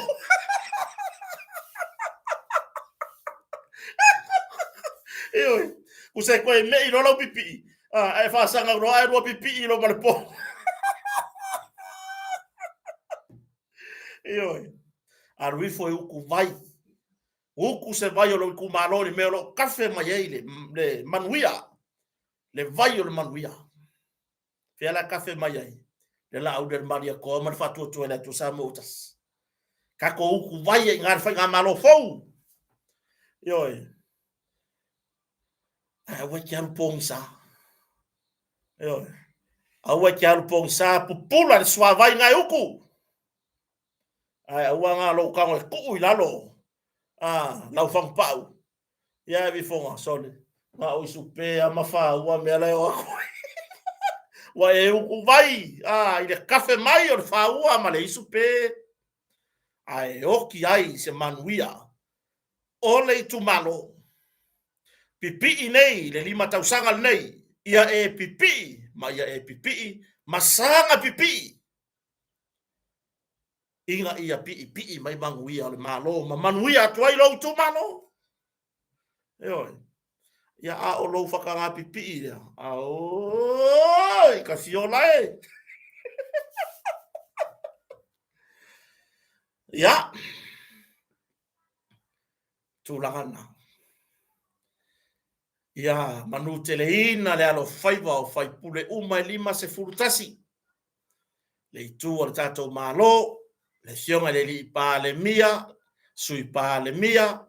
yo usai ko me i lo pipi e fa sanga ro ai ro pipi i lo marpo yo a rui foi uku se vai o lo ku malo ni me lo kafe mai le manuia le vai o le manuia fe la kafe mai le la au del maria ko man fatu to le to sa motas ka ko uku vai ngar fa nga malo fou yo wa kian pongsa yo wa kian pongsa pupula le swa vai ngai uku wa nga lo ka ko ilalo lau fang pau ya vi fonga sole ma o supe a mafa wa me ala o wa e u vai ile kafe mai o fa wa ma le supe ai o ki ai se manuia o le tu malo pipi nei le lima tausanga nei ia pipi ma ia pipi masanga pipi inga ia pipi mai manguia le malo ma manuia tu ai lo tu malo yo ya o lo fa ka pipi ya o ka fiola ya tu langana ya manu teleina le alo faiva o fai pule uma lima se furtasi le tu o tato malo le fionga le li pa le mia sui pa le mia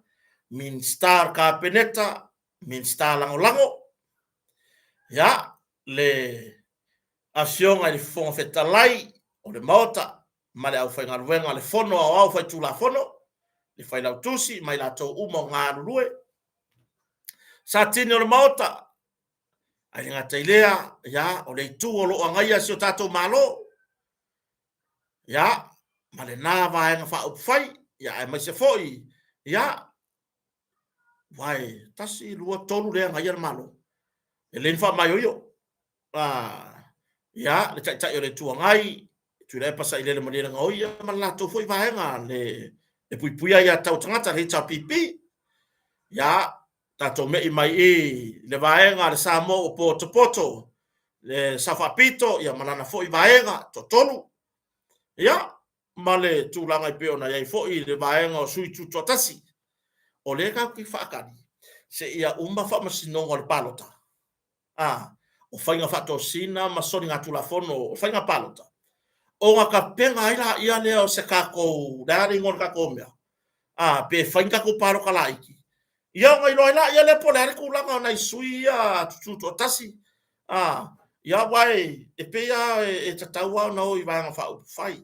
min star ka peneta min star lango ya le afionga le fon fetalai o le mota ma le au fai ngaruenga le fono au fai tu la fono le fai la tusi mai la to umo ngarue sa tini o le mota ai ngata ilea ya o le tu o lo angaia sio tato malo ya ma le na vai nga fa fai ya ai mai se foi ya vai tasi lua tolu le angaia malo e len fa mai yo ya le tai tai o le tu ngai tu le pasa ile le manera ngoi ma la to foi vai nga le pui ya tau tangata le ta pipi ya tato me mai le vaenga le samo o poto le safapito ya malana foi vaenga to tolu ya male tulanga pe ona ya foi le vaenga o sui tu totasi o le ka ki fakani se ia umba fa masino ngol palota o fainga fato sina masoni nga tulafono o fainga palota o nga ka penga ila ia le o se kako dari ngol ka komia pe fainga ko palo kalaiki ia ngai loila ia le pole ku langa na sui ya tu tasi ia wai e pe ya e tataua no i va fa fai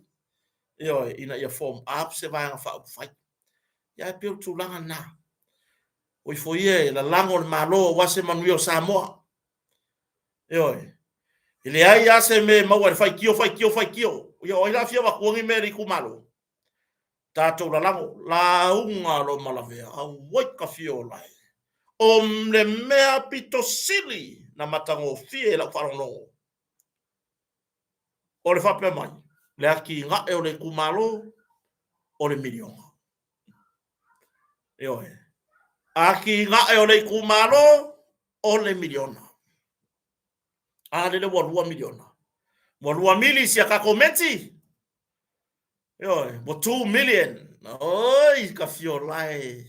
io ina ia form up se va fa fai ia pe tu langa na o foie la lango le malo wa se manuio Samoa oi ile ai ase me mau fai kio yo ila fia wa kuangi me ri kumalo tato la lango la unga lo malavea au wai ka fio lai le mea pito sili na matango fie la wharono o le whape mai le aki nga e o le kumalo o le milionga oi aki nga e o le kumalo o le miliona le walua miliona walua mili sia ka komenti mo 2 million oi ka fio lai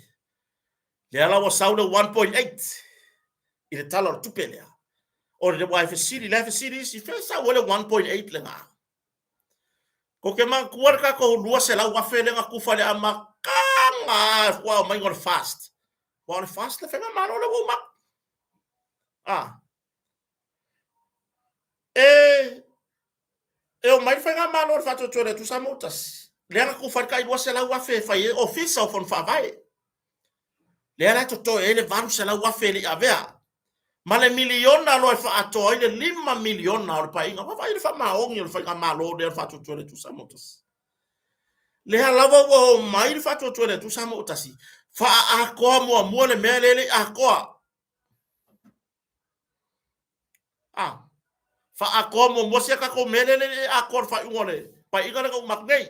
le ala wa saule 1.8 ile tala tupelea o le wife city si fesa wale 1.8 lenga ko ke man kuarka ko lua se la wa fele nga kufa le amakanga wa mai ngol fast le fenga malo le wo mak o mai fenga malo fa to tore tu samutas le nga kufa kai lua se la wa fe fa ofisa fon fa vai le ala to ele vanu se la wa fele avea male miliona lo fa ato ile 5 miliona o pa inga fa ile fa maongi o fa malo de fa to tore tu samutas le ala wo mai fa to tore tu samutas fa a ko mo le mele a ko fa a ko mo se ka ko mele a ko fa ngole pa inga ko maknei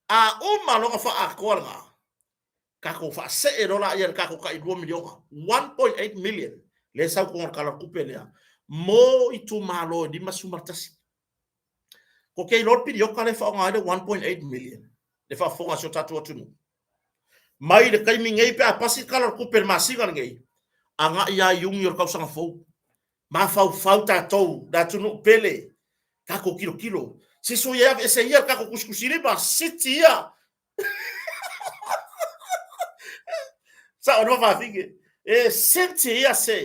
a malo fa a ko nga kako fa se erola yer kako ka 2 miliona 1.8 million le sa ko kala kupelea mo itu malo di masumartasi ko ke lor pidio kale fa nga 1.8 million le fa fonga so tatu tunu mai le kai mingai pe apasi kala kupel masiga ngai anga ia yung yor ka sanga fo ma fa ta to da tunu pele kako kilo se so ya ese yer kako kuskusiri ba sitia sa ono fa fige senti ya se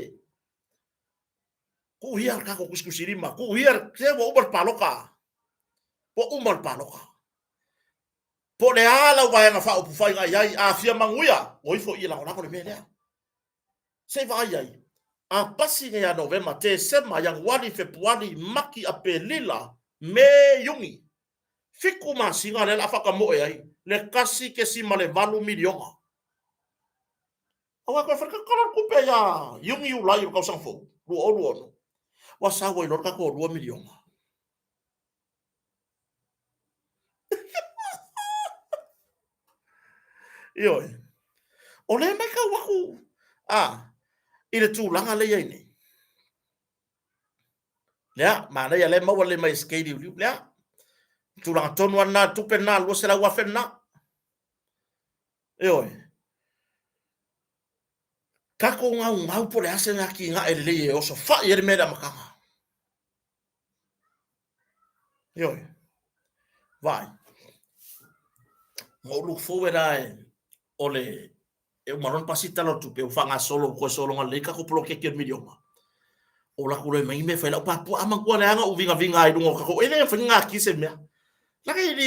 ku hiar ka ko kuskusirima ku hiar se wo umar paloka po le ala wa nga fa o fa ya a fia manguya o ifo ila ona ko le mele se va ai a pasi ya november te se ma yang wali februari maki apelila me yungi fiku ma singa le afa ka mo ai le kasi ke si male valu miliona awa ko fa ka ko pe ya yungi u lai ko sang fo lu no wa sa wo lor ka ko 2 miliona yo o le mai ka waku ile tu langa le yene ya ma le le ma wale mai skedi lu ya tu langa ton wana tu penal wo se la wa fenna yo kako ngau por ase na ki nga ele o so fa yer me da makanga yo vai mo look forward ole e maron pasita lo tu pe fanga solo ko solo ngale ka ko bloke ke miliona o la ko le mai me fa la papu ama ko le anga u vinga ai dungo ko ele fa nga ki se me la ke ni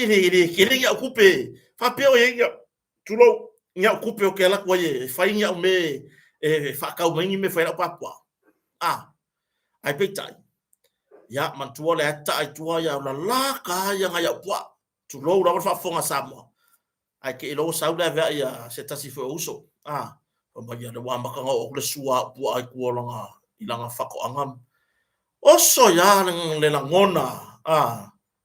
ke le ya kupe fa pe o ye tu lo nya kupe o ke la ko ye fa nya me fa ka mai me fa la papu ai pe tai ya man tu le ta ai tu ya la ka ya nga ya pa tu lo ra fa fonga Samoa ai ke lo sa da va ya se tasi fo uso o ba ya de wa maka o le sua pu ai ku langa ilanga fako angam o so ya le la ngona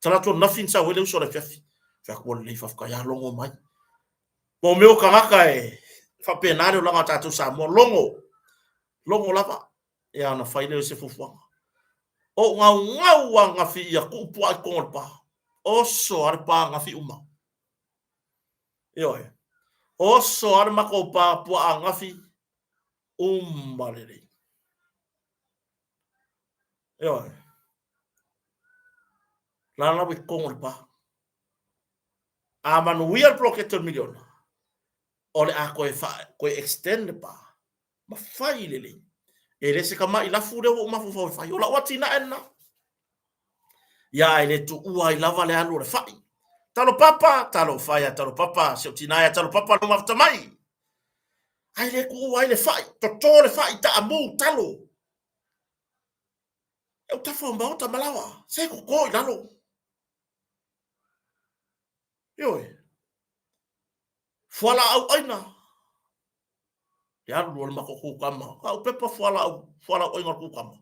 tala to nothing sa wele uso le fiafi fa ku le fa ka ya longo mai mo me o ka fa penare langa tatu sa mo longo lava ya na fa ile se fufu o ngau nga fi ya ku pu ai ko pa o so arpa nga fi uma yo o so ar mako pa pu angafi malele yo la na bi kongol pa man wial bloketor miliona ole a ko extend pa ma failele ele se kama ila fude wo ma fu fa yo la watina enna ya ele tu ua ila vale alu le fai talo papa se tinaya talo papa no mafta mai ai le ku ai le fai to le fai ta amu talo eu ta fo mbao ta malawa se ko lalo yo fola au aina ya lu ma ko ku kama ka pepa fola au inga ku kama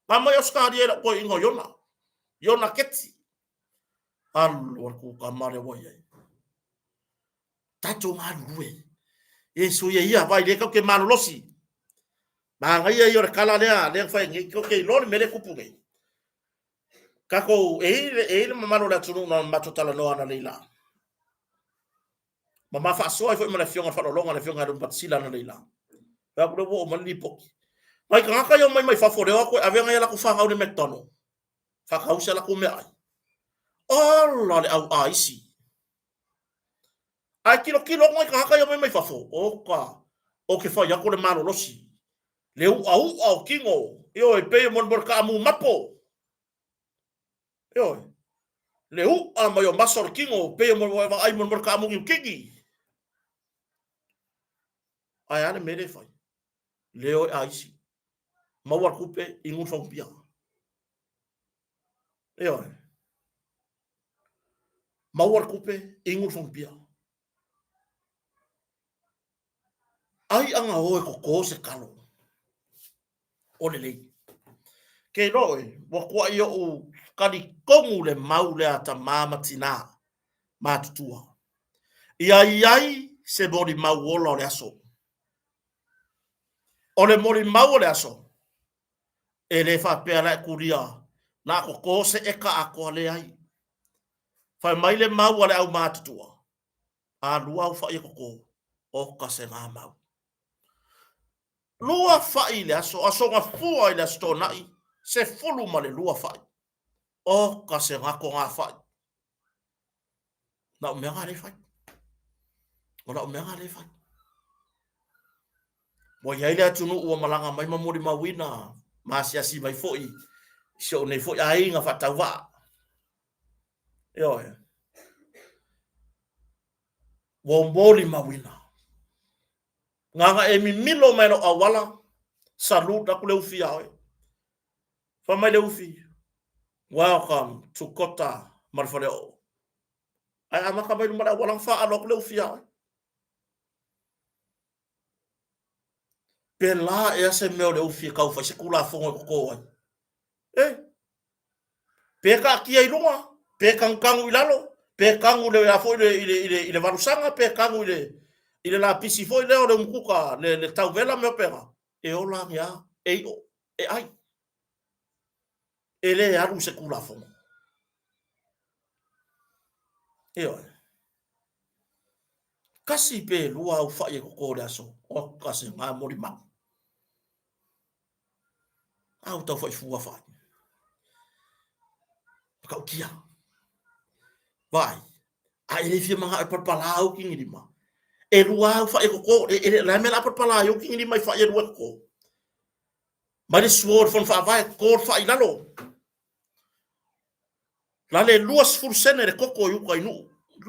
mama yo ska dia ko ingo yona keti alu ku kama le woye tato malu Yesu ye ia vai le ke manu losi ma ngai ye yor kala le fai ngi ko ke lor mele kupu ngai kako e manu la tunu na matotala no ana leila mama fa so foi mana fionga fa longa na fionga dum patsila na leila ba ko bo mali po mai ka yo mai fa fore ko ave ngai la ku fa ngau de metono fa ka usa la ku me ai oh le au aisi ai kilo mai ka yo mai fa fo o ke fa ya ko le manu losi le au kingo yo e pe mon bor ka mu mapo yo le ma yo masor kingo pe mon ai mon bor ka mu kingi ai ane mere fai leo aisi ma war kupe ingun fong pia yo ma war kupe ingun fong pia ai anga o ko se kalo o le ke noi wa kwa yo u kadi kongu le maule ata mama tina matutua iai se bodi mauola le aso o le mori mau le aso e le fa pe ala kuria na ko se e ka ako le ai fa mai le mau le au matutua a lua fa i ko o ka se nga mau lua fa i le aso nga fua i le sto nai se fulu ma le lua fa o ka se nga ko nga fa na me nga le fa o me nga le fa mo ia ile tunu o malanga mai mamori mawina ma si mai foi so nei foi ai nga fatawa yo wo mboli mawina nga e mi milo mai no awala saluta ku le ufi ai fa mai le ufi welcome to Kota Marfaleo ai amaka mai mara wala fa alo ku le ufi ai pela e se meu le ufi ka fa se kula fongo ko pe ka ki ai lunga pe kangu ilalo pe kangu le afo ile varusanga pe kangu ile la pisi foi le o mkuka le tauvela me opera e ola ya e ai ele aru se kula fongo kasi pe lua u fa ye ko le aso o kasi ma mori ma au ta foi fu fa ka kia vai a ele fi manga per palau ki ngi ma e lua fa e ko e la me la per palau ki ngi mai fa ye lua ko ma le sword von fa vai ko fa ilalo la le luas fursene de koko yu kai nu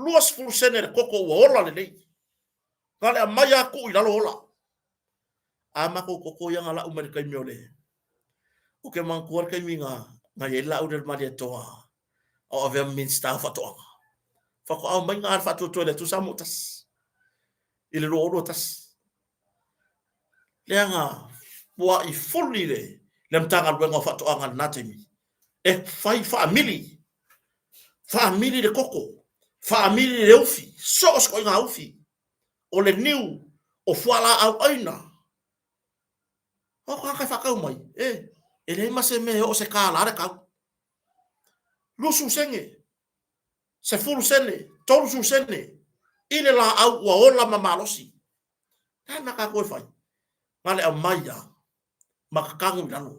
luas fursene de koko ola le nei kale maya ku ilalo ola ama ko koko yang ala umar kai miole o ke man kuar kai minga nga ye la uder ma de toa o ave min staff atoa fa ko au mai ngar fa to le tu samutas ile ro tas leanga wa I fully le lem tanga wenga fa to anga natemi e fai family de koko family de ufi so ko nga ufi o le new o fala au aina o ka fa ka mai ele ma se me o se kala re ka lusu senge se fulu sene tolu su sene ile la au wa ola mamalosi na ka ko fai male a maya makakangu lalo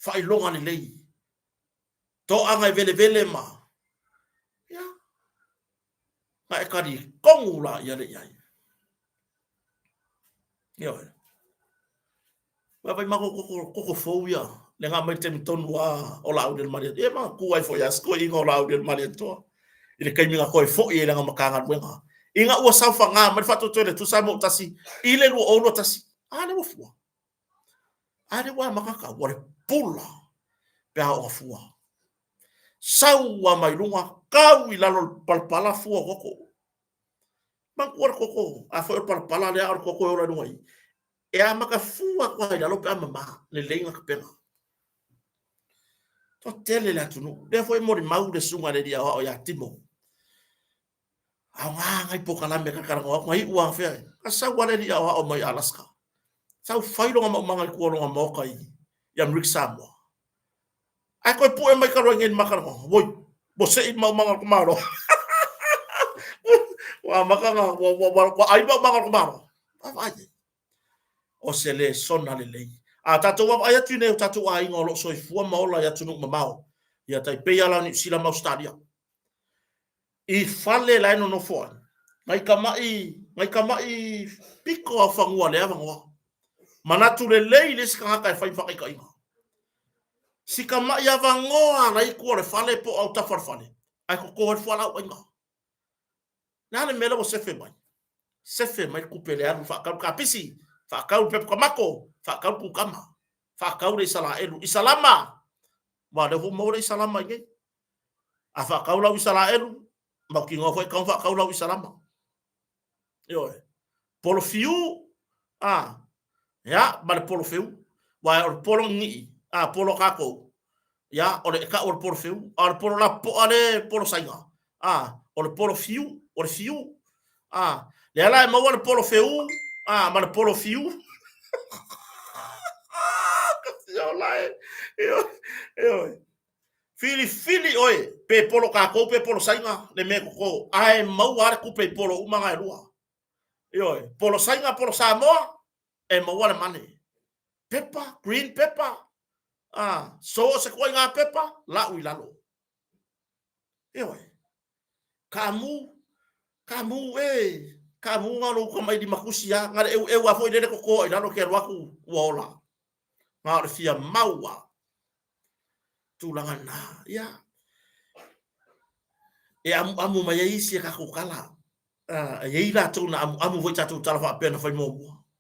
fai longa ni lei to anga vele ma ya ma e kari kongula ya le yai yo vai ma ko fobia le nga mai tem ton wa ola u del maria ma ku ai fo ya sko ingo la u del maria to ile kai minga ko fo ile nga makanga wenga inga ua sau fanga ma fatu tole tu sa mo tasi ile lu ono tasi ale wo fua ale wa makaka wa pula pe o fua sau wa mai lunga kau i lalo palpala fua koko ma ko koko a fo palpala le ar koko ora no ai e a maka fua ko i lalo pe mama le lenga ka pena to tele la tunu de foi mori mau de sunga le dia o ya timo a ngai po kala me ka kara ko ngai ua fe ka sa wa le dia o mai Alaska sau failo nga mga ko nga mo kai ya Rick Samoa ai ko pu e mai ka roingen makar ko boy bo se i mga kumaro wa makanga wa ai ba mga kumaro ai o se le sona le lei a tatu wa ai tu ne tatu ai ngolo so i fu ma ola ya tunu mamao ya tai pe ala ni sila ma stadia i fale la no fo mai kamai piko a fangua le avangwa manatu le lei le ska ka fai fai kai si kama ya vangoa na i ko le fale po au ta farfale ai ko fala o inga na le melo se fe mai ku pele anu fa ka pisi fa ka pe ko mako fa ka ku kama fa ka le sala elu isalama wa de ho mo le salama nge a fa ka la isala elu ma ki ngo fa ka la isalama yo polo fiu ya ba polo fiu wa polo ni polo kako ya o le ka o polo fiu o polo la po ale polo sainga o le polo fiu le ala mo o polo fiu ma le polo fiu yo lai yo fili oi pe polo kako pe polo sainga le me ko ai mo wa ku pe polo umanga lua yo polo sainga polo Samoa e mo wa mane pepper green pepper so se ko nga pepper la u lalo kamu ngalo ko mai di makusia ngale e wa foi de ko i lalo ke waku wola ngale fia maua tulangana ya e amu mai isi ka ko kala e ila tu na amu voi tatu tala fa pena foi mo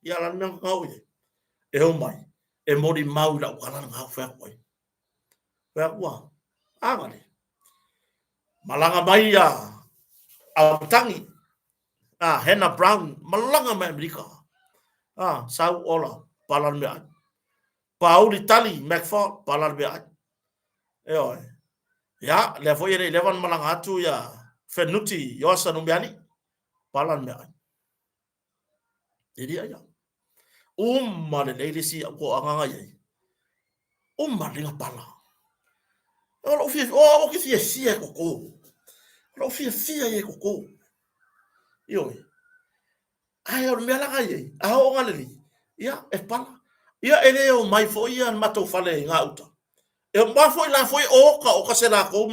ya la na ngau e o mai e mori mau la kala ngau fa koi fa wa agale malanga mai ya autangi Hannah Brown malanga mai Amerika sau ola palan me Paul Itali McFord palan me ya le foi ele levan malanga tu ya Fenuti yosa numbiani palan me jadi aja le lele si ko anga ye le pala o que fia koko lo fia ye koko yo ai o me la ai a o ngale ya e pala ya ele o mai foi ya mato fale nga uta e ma foi la foi o ka se la ko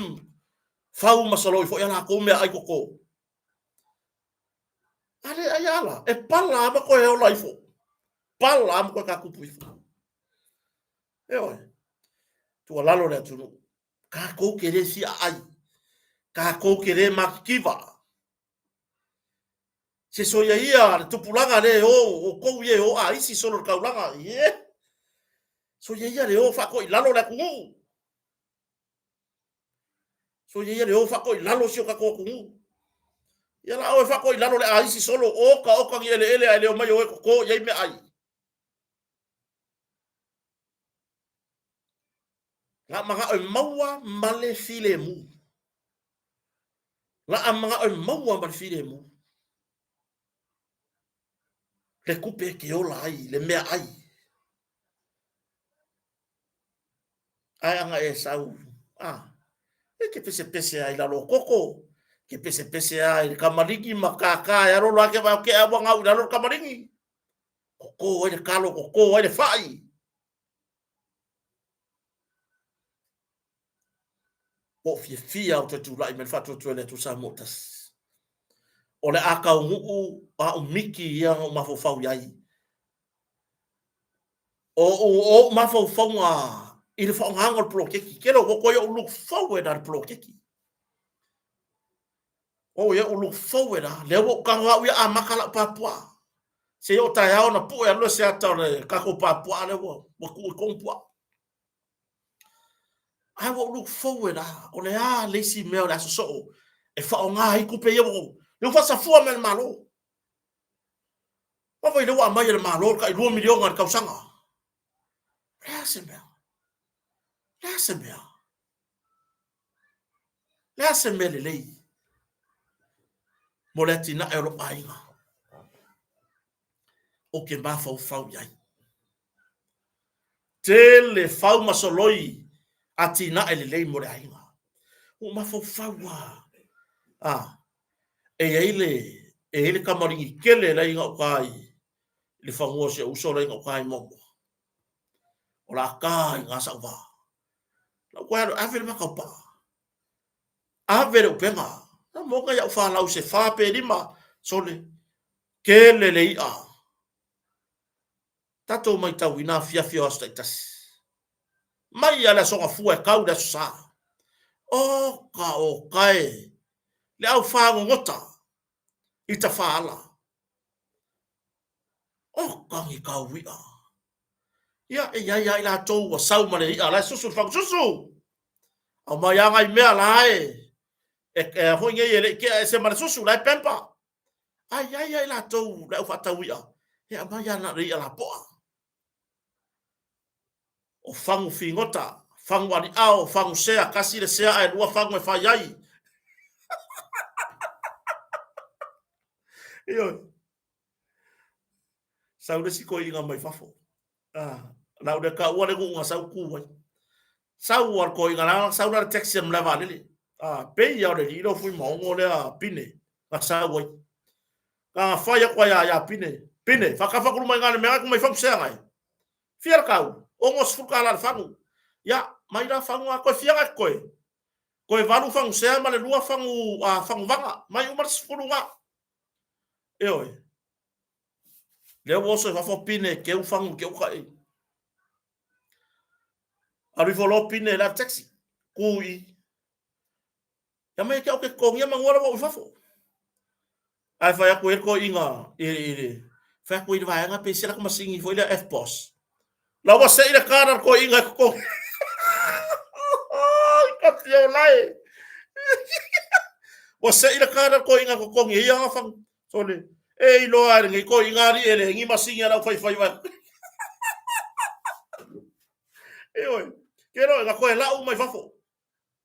fau masalo foi la ko me ai koko ale ayala e pala ma ko e o laifo pala ma ko ka kupu ifo yo tu lalo le tu ka ko kere si ai ka ko kere makiva se so ia tu pulanga le o ko ye o isi solo ka ulanga ye so ia le o fa ko lalo le ku so ia le o fa ko lalo si ka ko ku ya la o fa ko lalo le isi solo o ka ele o mai o ko ye me ai la manga o maua male file mu la manga o maua male file mu le coupe ke ola ai le mea ai anga e sau e ke pese ai la lo koko ke pese ai le kamariki makaka ya ro la ke ba ke abo nga la lo kamariki koko e kalo koko e fai o fia o te tu lai men fatu tu le tu sa motas o le aka o miki ia o mafofau iai o mafofau i le whaonganga o plokeki kero ko koe o look forward al plokeki O ia ulu fowera le wo kanga wi a makala papua. Se o tai ao na pu e lo se atore ka ko papua le wo ku kompua. Ai wo ulu fowera o le a le si me o la so e fa o nga i ku pe yo. Le fa sa fu me malo. Pa vai le wa mai le malo ka i 2 milion ngan ka sanga. Lese me le lei. Mo le tina e ro ainga. O ke ma fau yai. Te le fau masoloi a tina e le lei mo le ainga. O ma fau wa. E ele kamaringi kele le inga o kai. Le fango se uso le inga o kai momo. O la kai ngasa wa. La kwa avele makaupa. Avele upenga. Na moka ya ufa lau se fa pe lima sole. Kele le ia. Tato mai tau ina fia hasta itasi. Mai ala songa fua e kau da sa. O kai. Le au whaango ngota. Ita whaala. O kangi kau wia. Ia ia ila tau wa sau mane ia. Lai susu whang susu. Au mai angai mea lai. E hoi nge ele ke se mane susu lai pempa. Ai ila tau lai whatau wia. Ia mai ana ri ala poa. O fangu fingota. Fangu wani ao. Fangu sea. Kasi le sea ai lua fangu e whaiai. Iyo. Sau de si ko inga mai fafo. Lau de ka ua le ngunga sau kuwai. Sau war ko inga lang sau na teksi am lava lili. Pei yau de hilo fui maungo le pine. Ka sau wai. Ka faya kwa ya pine. Pine. Fakafa kuru mai ngane mea kumai fangu sea ngai. Fiar kau. Ongos fuka ala fangu. Ya, mai la fangu a koe fianga koe. Koe valu fangu sea ma le lua fangu vanga. Mai umar sifuru nga. Eoi. Leo woso e fafo pine ke u fangu ke u kai. Arifolo pine la taxi. Kui. Ya mai ke o ke kongia mangora wa u fafo. Ai fa ya ko ko inga fa ko ida vai nga pe sira ko masingi foi la F-boss. La wa se ida karar ko inga ko. Ka tio lai. Wa se ida karar ko inga ko kongia ya fang. Sole. E lo ar ngi ko ingari ele ngi masinga la fai wa. E oi. Kero nga ko la u mai fafo.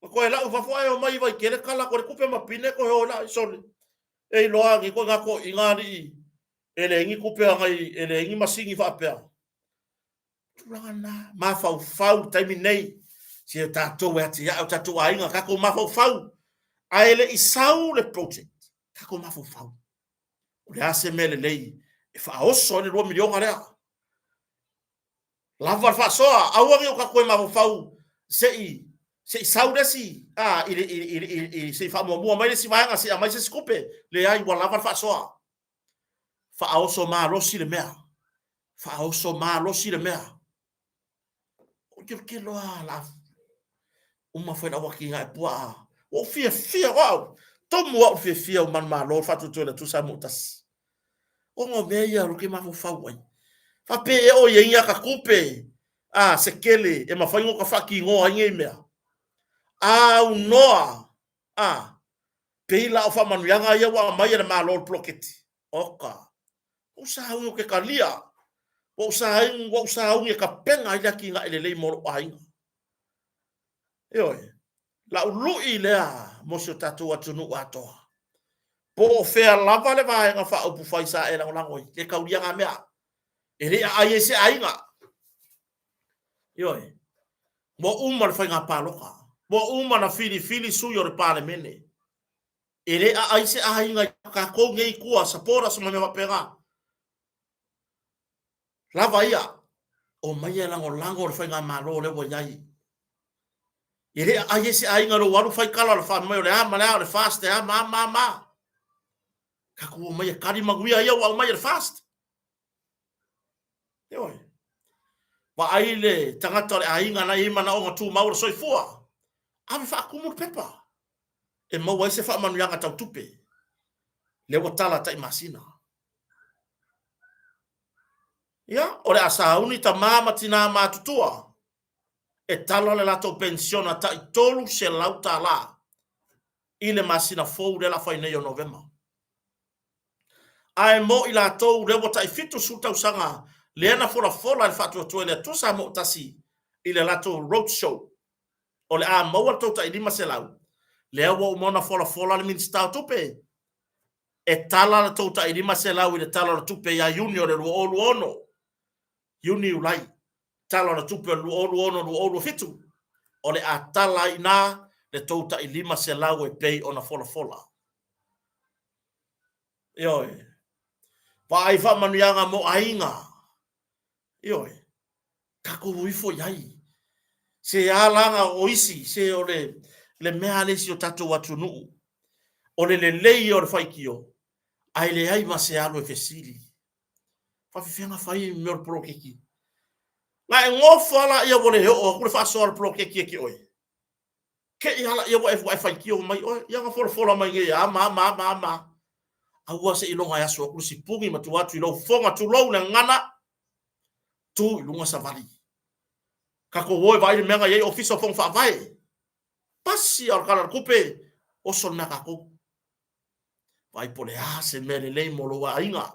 Ko la u fafo ai o mai vai kere kala ko kupe mapine ko ho la sole. E lo ngi ko nga ko ingari ele ngi kupe ngai ele ngi masingi fa pe. Rana ma fau taimi nei. Si tato e ati ya tato ainga ka ko ma fau. Ai le isau le project. Ka ko ma fau. O le ase mele lei. E fa oso le 2 milion area. Lava fa soa. Awangi o ka koe mawafau. Se sau desi. Se fa mua mai si vanga si mai se skupe. Le ai wa lava fa soa. Fa oso ma losi le mea. Fa oso ma losi le mea. O ke lo la. Uma foi na wakinga e pua. O fia wow. Tomu wa fia o man ma lo fa tu le tu sa mutas. O ngo meia ro ke mawafau wai. Fa pe e o ye ia ka kupe. Se kele e mawhaingo ka whaki ngoa inge mea. Au noa. Peila o whamanuianga ia wa mai na malo ploketi. Oka. O sahaungo ke kalia. O sahaungo ka penga ila ki nga ele lei moro ainga. Eoi. La ului lea mosio tatu atunu atoa. Po fea lava le vaenga wha upu whaisa e langoi. Ke kauria mea. Ele ai se ainga. Yoi. Mo umar fa nga paloka. Mo umar na fili suyo re pale mene. Ele ai se ainga ka ko ngei kua sapora sa me pega. Lava ia. O mai lango re fa nga malo le wo yai. Ele ai se ainga ro waru fa kala le fa mai le ama le fast e ma. Ka ko mai kari maguia ia wa mai le fast. Yoi. Wa aile tangata le ainga na ima na onga tu maura soifua. Ave fa kumu pepa. E mau ai se fa manu yanga tau tupe. le watala tai masina ya ole asa uni ta mama tina matutua e talo le lato pensiona ta tolu se lauta la ile masina fou de la faina yo november ai mo ila to le bota fitu suta usanga le na fola le fatu to le to sa mo tasi ile lato road show ole a mo to ta idima se lau le wo mo na fola le minsta tupe e tala le to ta idima se lau ile tala tupe ya junior le o ono uni ulai tala na tupe lu o fitu ole a tala ina le touta i lima se lau e pei ona fola yo pa ai fa manuanga mo ainga yo kako uifo yai se alanga oisi se ole le mea le si o tato watu nuu ole le lei o le faikio ai le ai ma se alo e fesili fa fifenga fai me o pro keki la e ngofala ia vole o kule fa so pro keki ki oi ke ia ia wa fa ki o mai o ia nga fola mai ia ma aua se ilonga ya so kule si pungi ma tu watu ilo fonga tu lo na ngana tu ilunga savali kako wo vai menga ye office fong fa vai pasi al kala kupe o son na kako vai pole a se mele le molo wa inga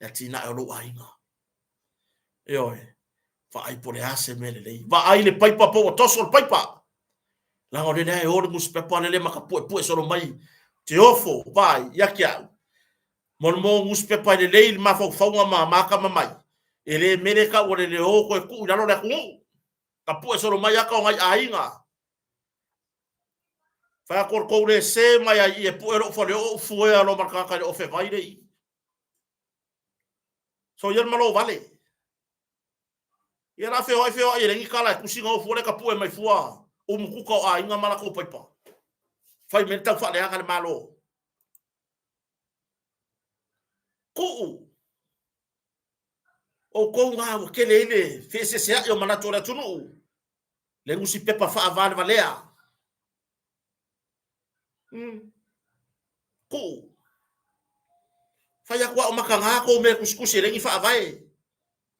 ya tina e lo ainga yo fa ai pole a se mele le va ai le paipa po to sol paipa la ngore ne o mus pepa le maka po so mai te ofo vai ya kia mon mo mus pepa le ma fo fa ma ka mai ele mereka o le o ko ku la lo le ku ka po so mai aka ngai ainga fa ko le se mai ai e po ro fo le o fu e lo marka ka o fe vai dei so yer malo vale ia fe ai le kala ku singa o fu le ka po e mai fua o mu ku ka ainga mala ko paipa fai menta fa le aka le malo ku o ko nga o ke le fe se se yo mana tora tunu le ngusi pepa fa vale valea ku faya kwa o makanga ko me kuskusi le fa vai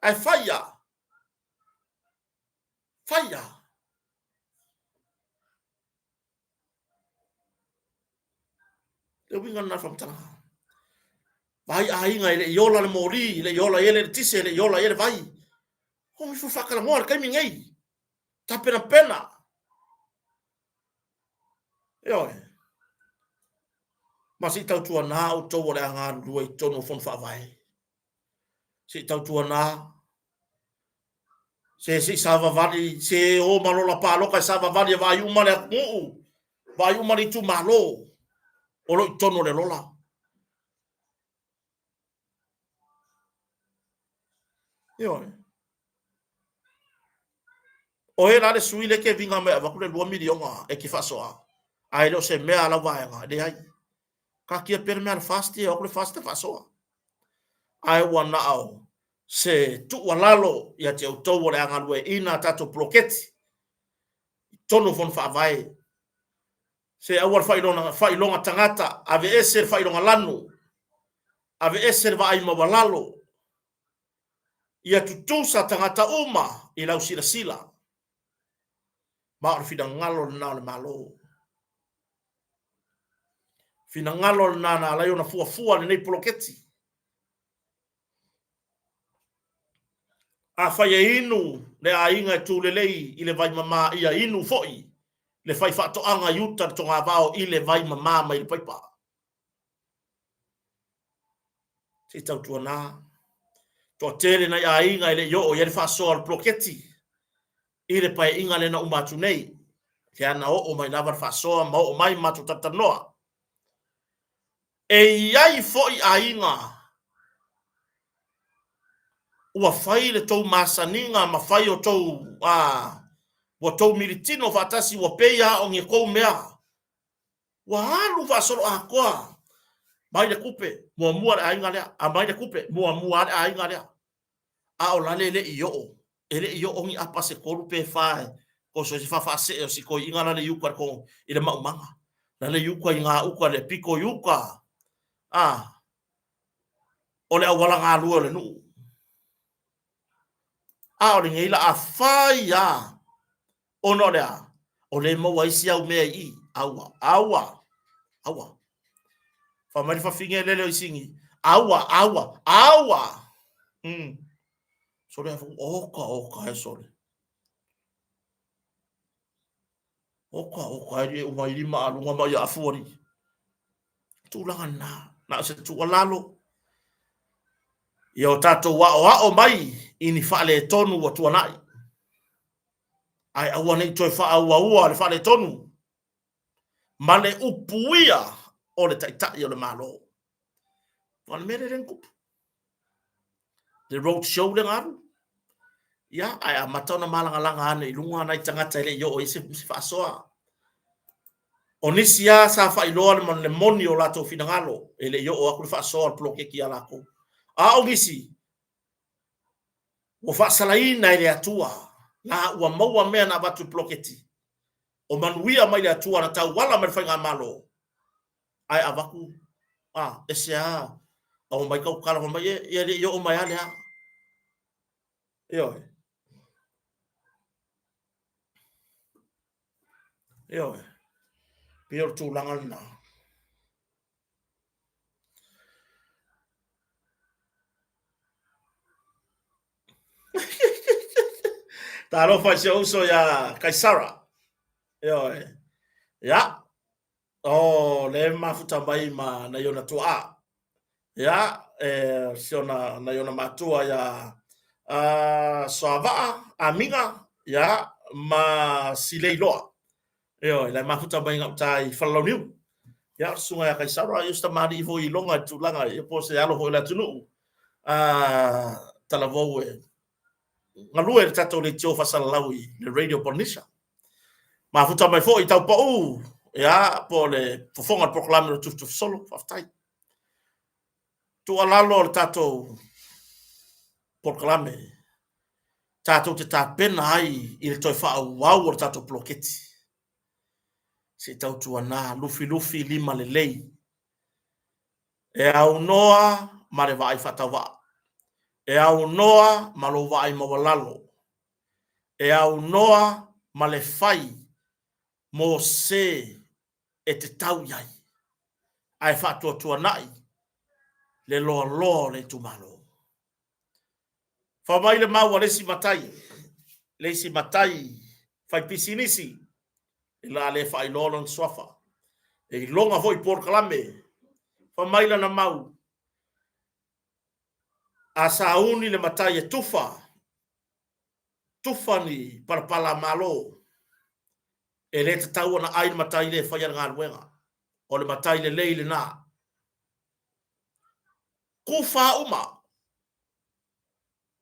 ai faya le winga na from tala vai ainga ile yola le mori le yola ele tise le yola ele vai o mi fu fakala mo ka mi ngai ta pena yo ma si tau tua na o to wala nga ruai tono fon fa vai si tau tua na se sava vali se o malola palo ka sava vali vai uma le mu vai uma ri tu malo o lo tono le lola yo o era le suile ke vinga me va kule 2 miliona e ki faso ai lo se me ala vai nga de ai ka ki per me al fasti o kule fasti faso ai wana au se tu walalo ya te auto wale anga lue ina tato ploketi tono fon fa vai se awal fai longa tangata ave eser fai longa lanu ave eser va ai mawalalo ia tutusa tangata uma ila usila sila ma fida ngalo na le malo fina ngalo na la yo na fua nei ploketi a fai inu le ainga tu le lei ile vai mama ia inu foi le fai fato anga yuta to nga vao ile vai mama mai le paipa si tau tu na to tele na ainga ile yo ye fa so al ploketi ile pai inga le na umatu nei ke ana o mai na fa so ma o mai matu tatanoa e ai foi ainga ua fai le tau masaninga ma fai o tau wa tau militino fatasi wa peia o nge kou mea wa halu fa solo a koa mai le kupe mua ainga lea a mai le kupe mua ainga lea a o lale le iyo o ngi apa se koru pe fai ko so se fa se o si ko inga lale yuka ko ile maumanga lale yuka inga uka le piko yuka o le awala ngā lua le nuu. A o le ngeila a whai a ono lea. O le maua isi au mea I. Aua. Whamari whawhinge lele o isingi. Aua. So le hafu oka e sore. Oka e umairima alunga mai a afuari. Tūlanga na se tualalo. Ia o tātou wao mai ini whaale tonu wa tuanai. Ai aua nei toi wha ua le whaale tonu. Male upuia o le taitai o le malo. Wale mere renkupu. The road show le ngaru. Ia ai a matona malanga ane ilunga nai tangata ile yo o isi whaasoa. O nisia sa whailoa le man le moni o lato finangalo. Ele yo o akule whaasoa le ploke ki alako. A o ngisi. O whaasalai na ile atua. Na ua maua mea na watu ploketi. O manuia mai le atua na tau wala mai whainga malo. Ai avaku. Ese a. O mai kau kala mai e yo o mai ale a. Yo. Pio tu langan na. Taro fai se uso ya Kaisara. Yo. Ya. Oh, le mafuta mai ma na yona tua. Ya, siona na yona matua ya soava aminga ya ma sileiloa. Yo, le mafuta mai ngautai faloniu. Ya sunga ya Kaisara yusta mari vo I longa tulanga e po se alo ho la tunu. Talavo ngalue tato le tio fasalawi le radio Ponisha. Mafuta mai fo I tau pau. Ya, po le fofonga proclame le tuf solo faftai. Tu alalo le tato proclame. Tato te tapena ai I le toi wha wau le tato ploketi. Se tau tua na lufi lima le lei. E au noa ma le vai whatawa. E au noa ma lo vai mawalalo. E au noa ma le fai mo se e te tau iai. Ai whatua tua nai. Le loa le tumalo. Whamai le maua lesi matai. Lesi matai. Fai pisinisi. Ila le fai lolon swafa. E longa voi por kalame. Whamai na mau. A sauni le matai e tufa. Tufa ni parapala malo. E le te tau na ai matai le fai ngā ruenga. O le matai le leile na. Kufa uma.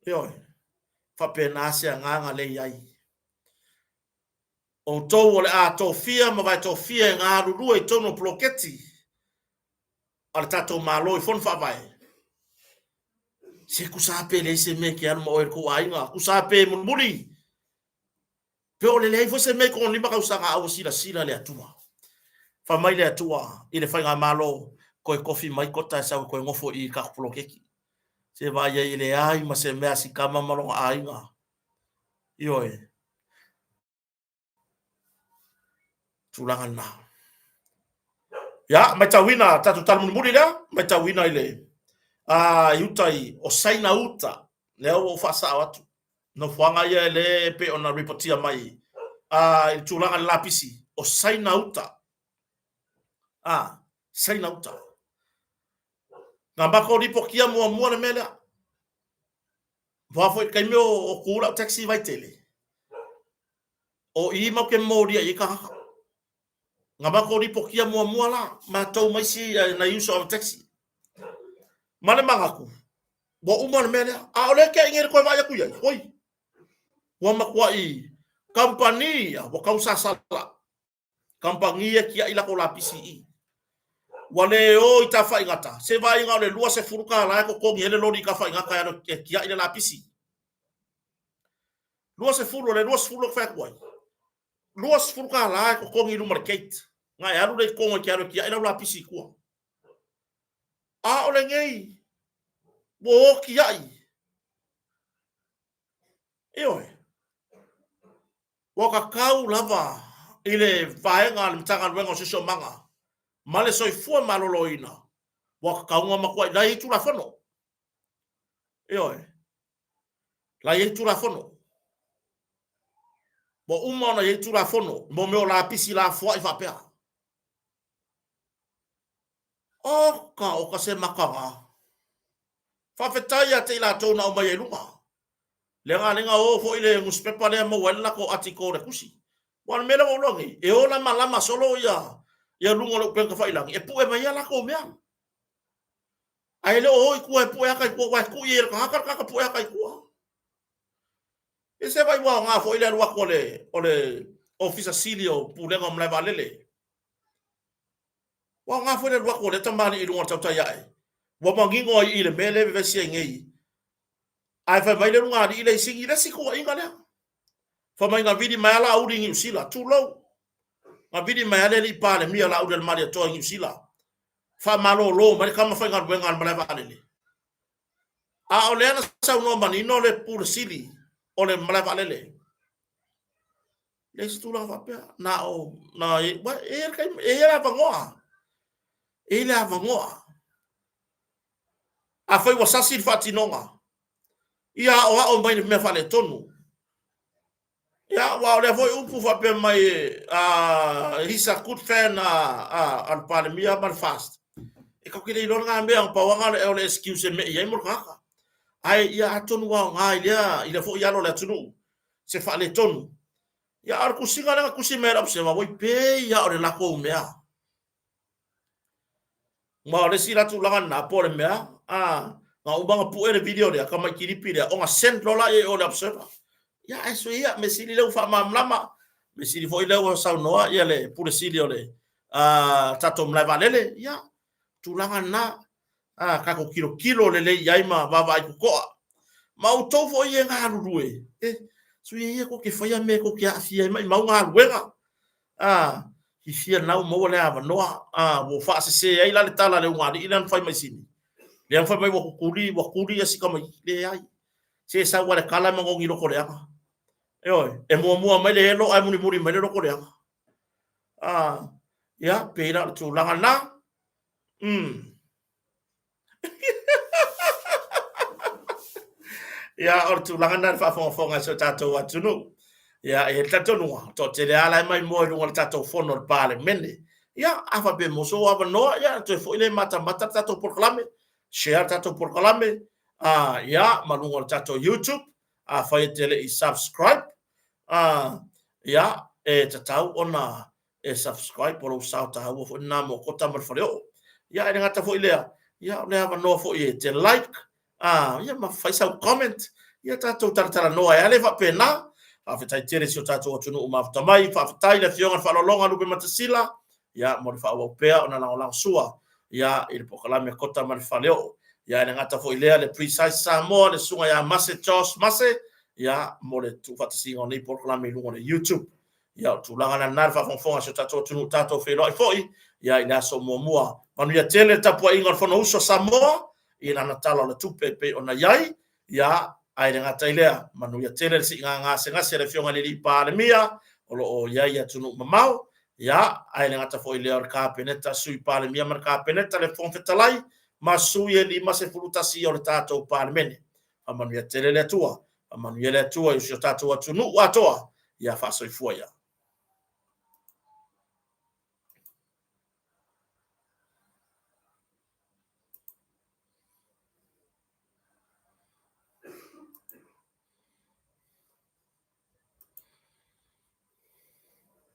Yoi. Whapena sea nganga le iai. O tau o le a tofia, ma vai tofia ngā rurua I tono ploketi. O le tatou malo I fon whawai. Se kusape le se me ki anu ma oer ko ainga. Kusape munmuri. Pe o le lei fo se me ko lima kausanga au sila le atua. Whamai le atua. I le whainga malo. Koe kofi mai kota e sau koe ngofo I kakplokeki. Se vai I le ai ma se mea si kama malonga ainga. Ioi. Tulanga na. Ya, mai tawina tatu talmun muri la, mai tawina ile. Yutai o saina uta. Leo o fasa watu. No fuanga ia le pe ona reportia mai. Tulanga lapisi o saina uta. Saina uta. Ngamba ko ripokia mua na mela. Wafo kai me o kura taxi vai tele. O I ma ke moria I ka haka. Ngaba ko ripokia mua la ma tau mai si na use of taxi. Mane mangaku. Bo umar mena a ole ke ingere ko vai ku ya. Oi. Wa makwa I company wa kausa sala. Company ki ila ko la PCI. Wale o ita fa ingata. Se vai inga le lua se furuka la ko ko ngele lori ka fa ingaka ya ki ila la PCI. Lua se furu fa ko. Luas furuka la ko ko ngilu market. Ngai aru le ko ngi aro ki ila la PCI ko. A ole ngei. Bo ki ai. Oi. Waka kau lava ile vaenga le mtanga wenga se manga. Male soi fua maloloina. Waka kaunga makua la itu la fono. Oi. La itu la fono. Bo uma na itu la fono, bo me la pisi la fua I fa pea. O ka se makanga. Fa fetaya te la tona o mai lunga. Lenga o fo ile muspepa le mo wala ko atiko re kusi. Wan mele o longi. E ona malama solo ya lunga lo penka fa ilang. E pu e mai la ko mea. Ai le o ku e pu e ka ku wa ku ye ka ka pu e ka ku. E se vai wa nga fo ile wa ko le officer Silio pu le ngam le valele. Wa nga fo le wa ko le tamani I lunga tau ya e. Wa mangingo I le mele ve si ngei. Ai fa mai le lunga I le singi le siko inga le. Fa mai nga vidi mai ala uri ngi usila tu lo. Nga vidi mai ale li pa le mia la uri le mali to ngi usila. Fa malo lo mai kama fa nga wenga le mala le. A o le ana sa no mani no le pur sili o le mala le. Le stu la fa pe na o na e la vangoa. E la vangoa. A foi wa sasi fa tinonga. Ia o mai me fa le tonu. Ja, wow, der foi upu fa pe mai he's a good fan al palemia mal fast. E ka kile lo nga me ang pawanga le excuse me ia mo ka. Ai ia tonu wa nga ia fo ia lo le tonu. Se fa le tonu. Ya ar kusinga nga kusimera op se wa voi pe ya o la ko mea. Ma le sila tu langa na po le mea. Nga ubanga pu e video le ka mai kiripi le o nga send lola e o le observer. Ya eso ia me sili le fa mamlama me sili foi le o sa noa ia le pure sili ole tato mla valele ya tulanga na ka ko kilo le ia ma va vai ko ma o to foi e nga rue so ia ko ke foi me ko ke afia ma nga ruega i fia na mo le ava noa wo fa se ai la le tala le nga i lan fai mai sini le fai mai wo kuli asi kama le ai se sa wa le kala mo ngi lo ko le anga e mua mai le lo ai muri mai le lo ko le ya pera tu langa na ya or tu langa na fa fonga so tato wa tunu ya e tato no to te le ala mai mo lo tato fono pale mende ya afa be mo so ava no ya to fo ile mata tato proclame share tato proclame ya malungo tato YouTube fa tele I subscribe ya e tatau ona e subscribe por usar ta wo fo na mo kota mar fo ya e ngata fo ile ya le ava no fo e te like ya ma fai sa comment ya tatou tartara no ya le va pena fa fa tere si tatou tunu uma fa mai fa tai le fionga fa longa lu be matasila ya mo fa o pe ona la sua ya il pokala me kota mar fa ya e ngata fo ile le precise sa mo le sunga ya mase chos mase ya mo le tu fa tsi on por la me lungo le YouTube ya tu langa na narfa fonfonga so tatou tunu tatou fe lo foi ya ina so mo mua manu ya tele tapu inga fo no uso sa mo ina na tala le tupe pe ona yai ya ai ngata ile manu ya tele si nga se le fionga le pa le mia o yai ya tunu mamau ya ai ngata fo ile or ka peneta sui pa le mia mar ka peneta le fon fetalai masu ye li mase fulutasi o le tatou pa le mene amanu ya tele le tua amanu ya le tua yo tatou tunu atoa ya fa so fuaya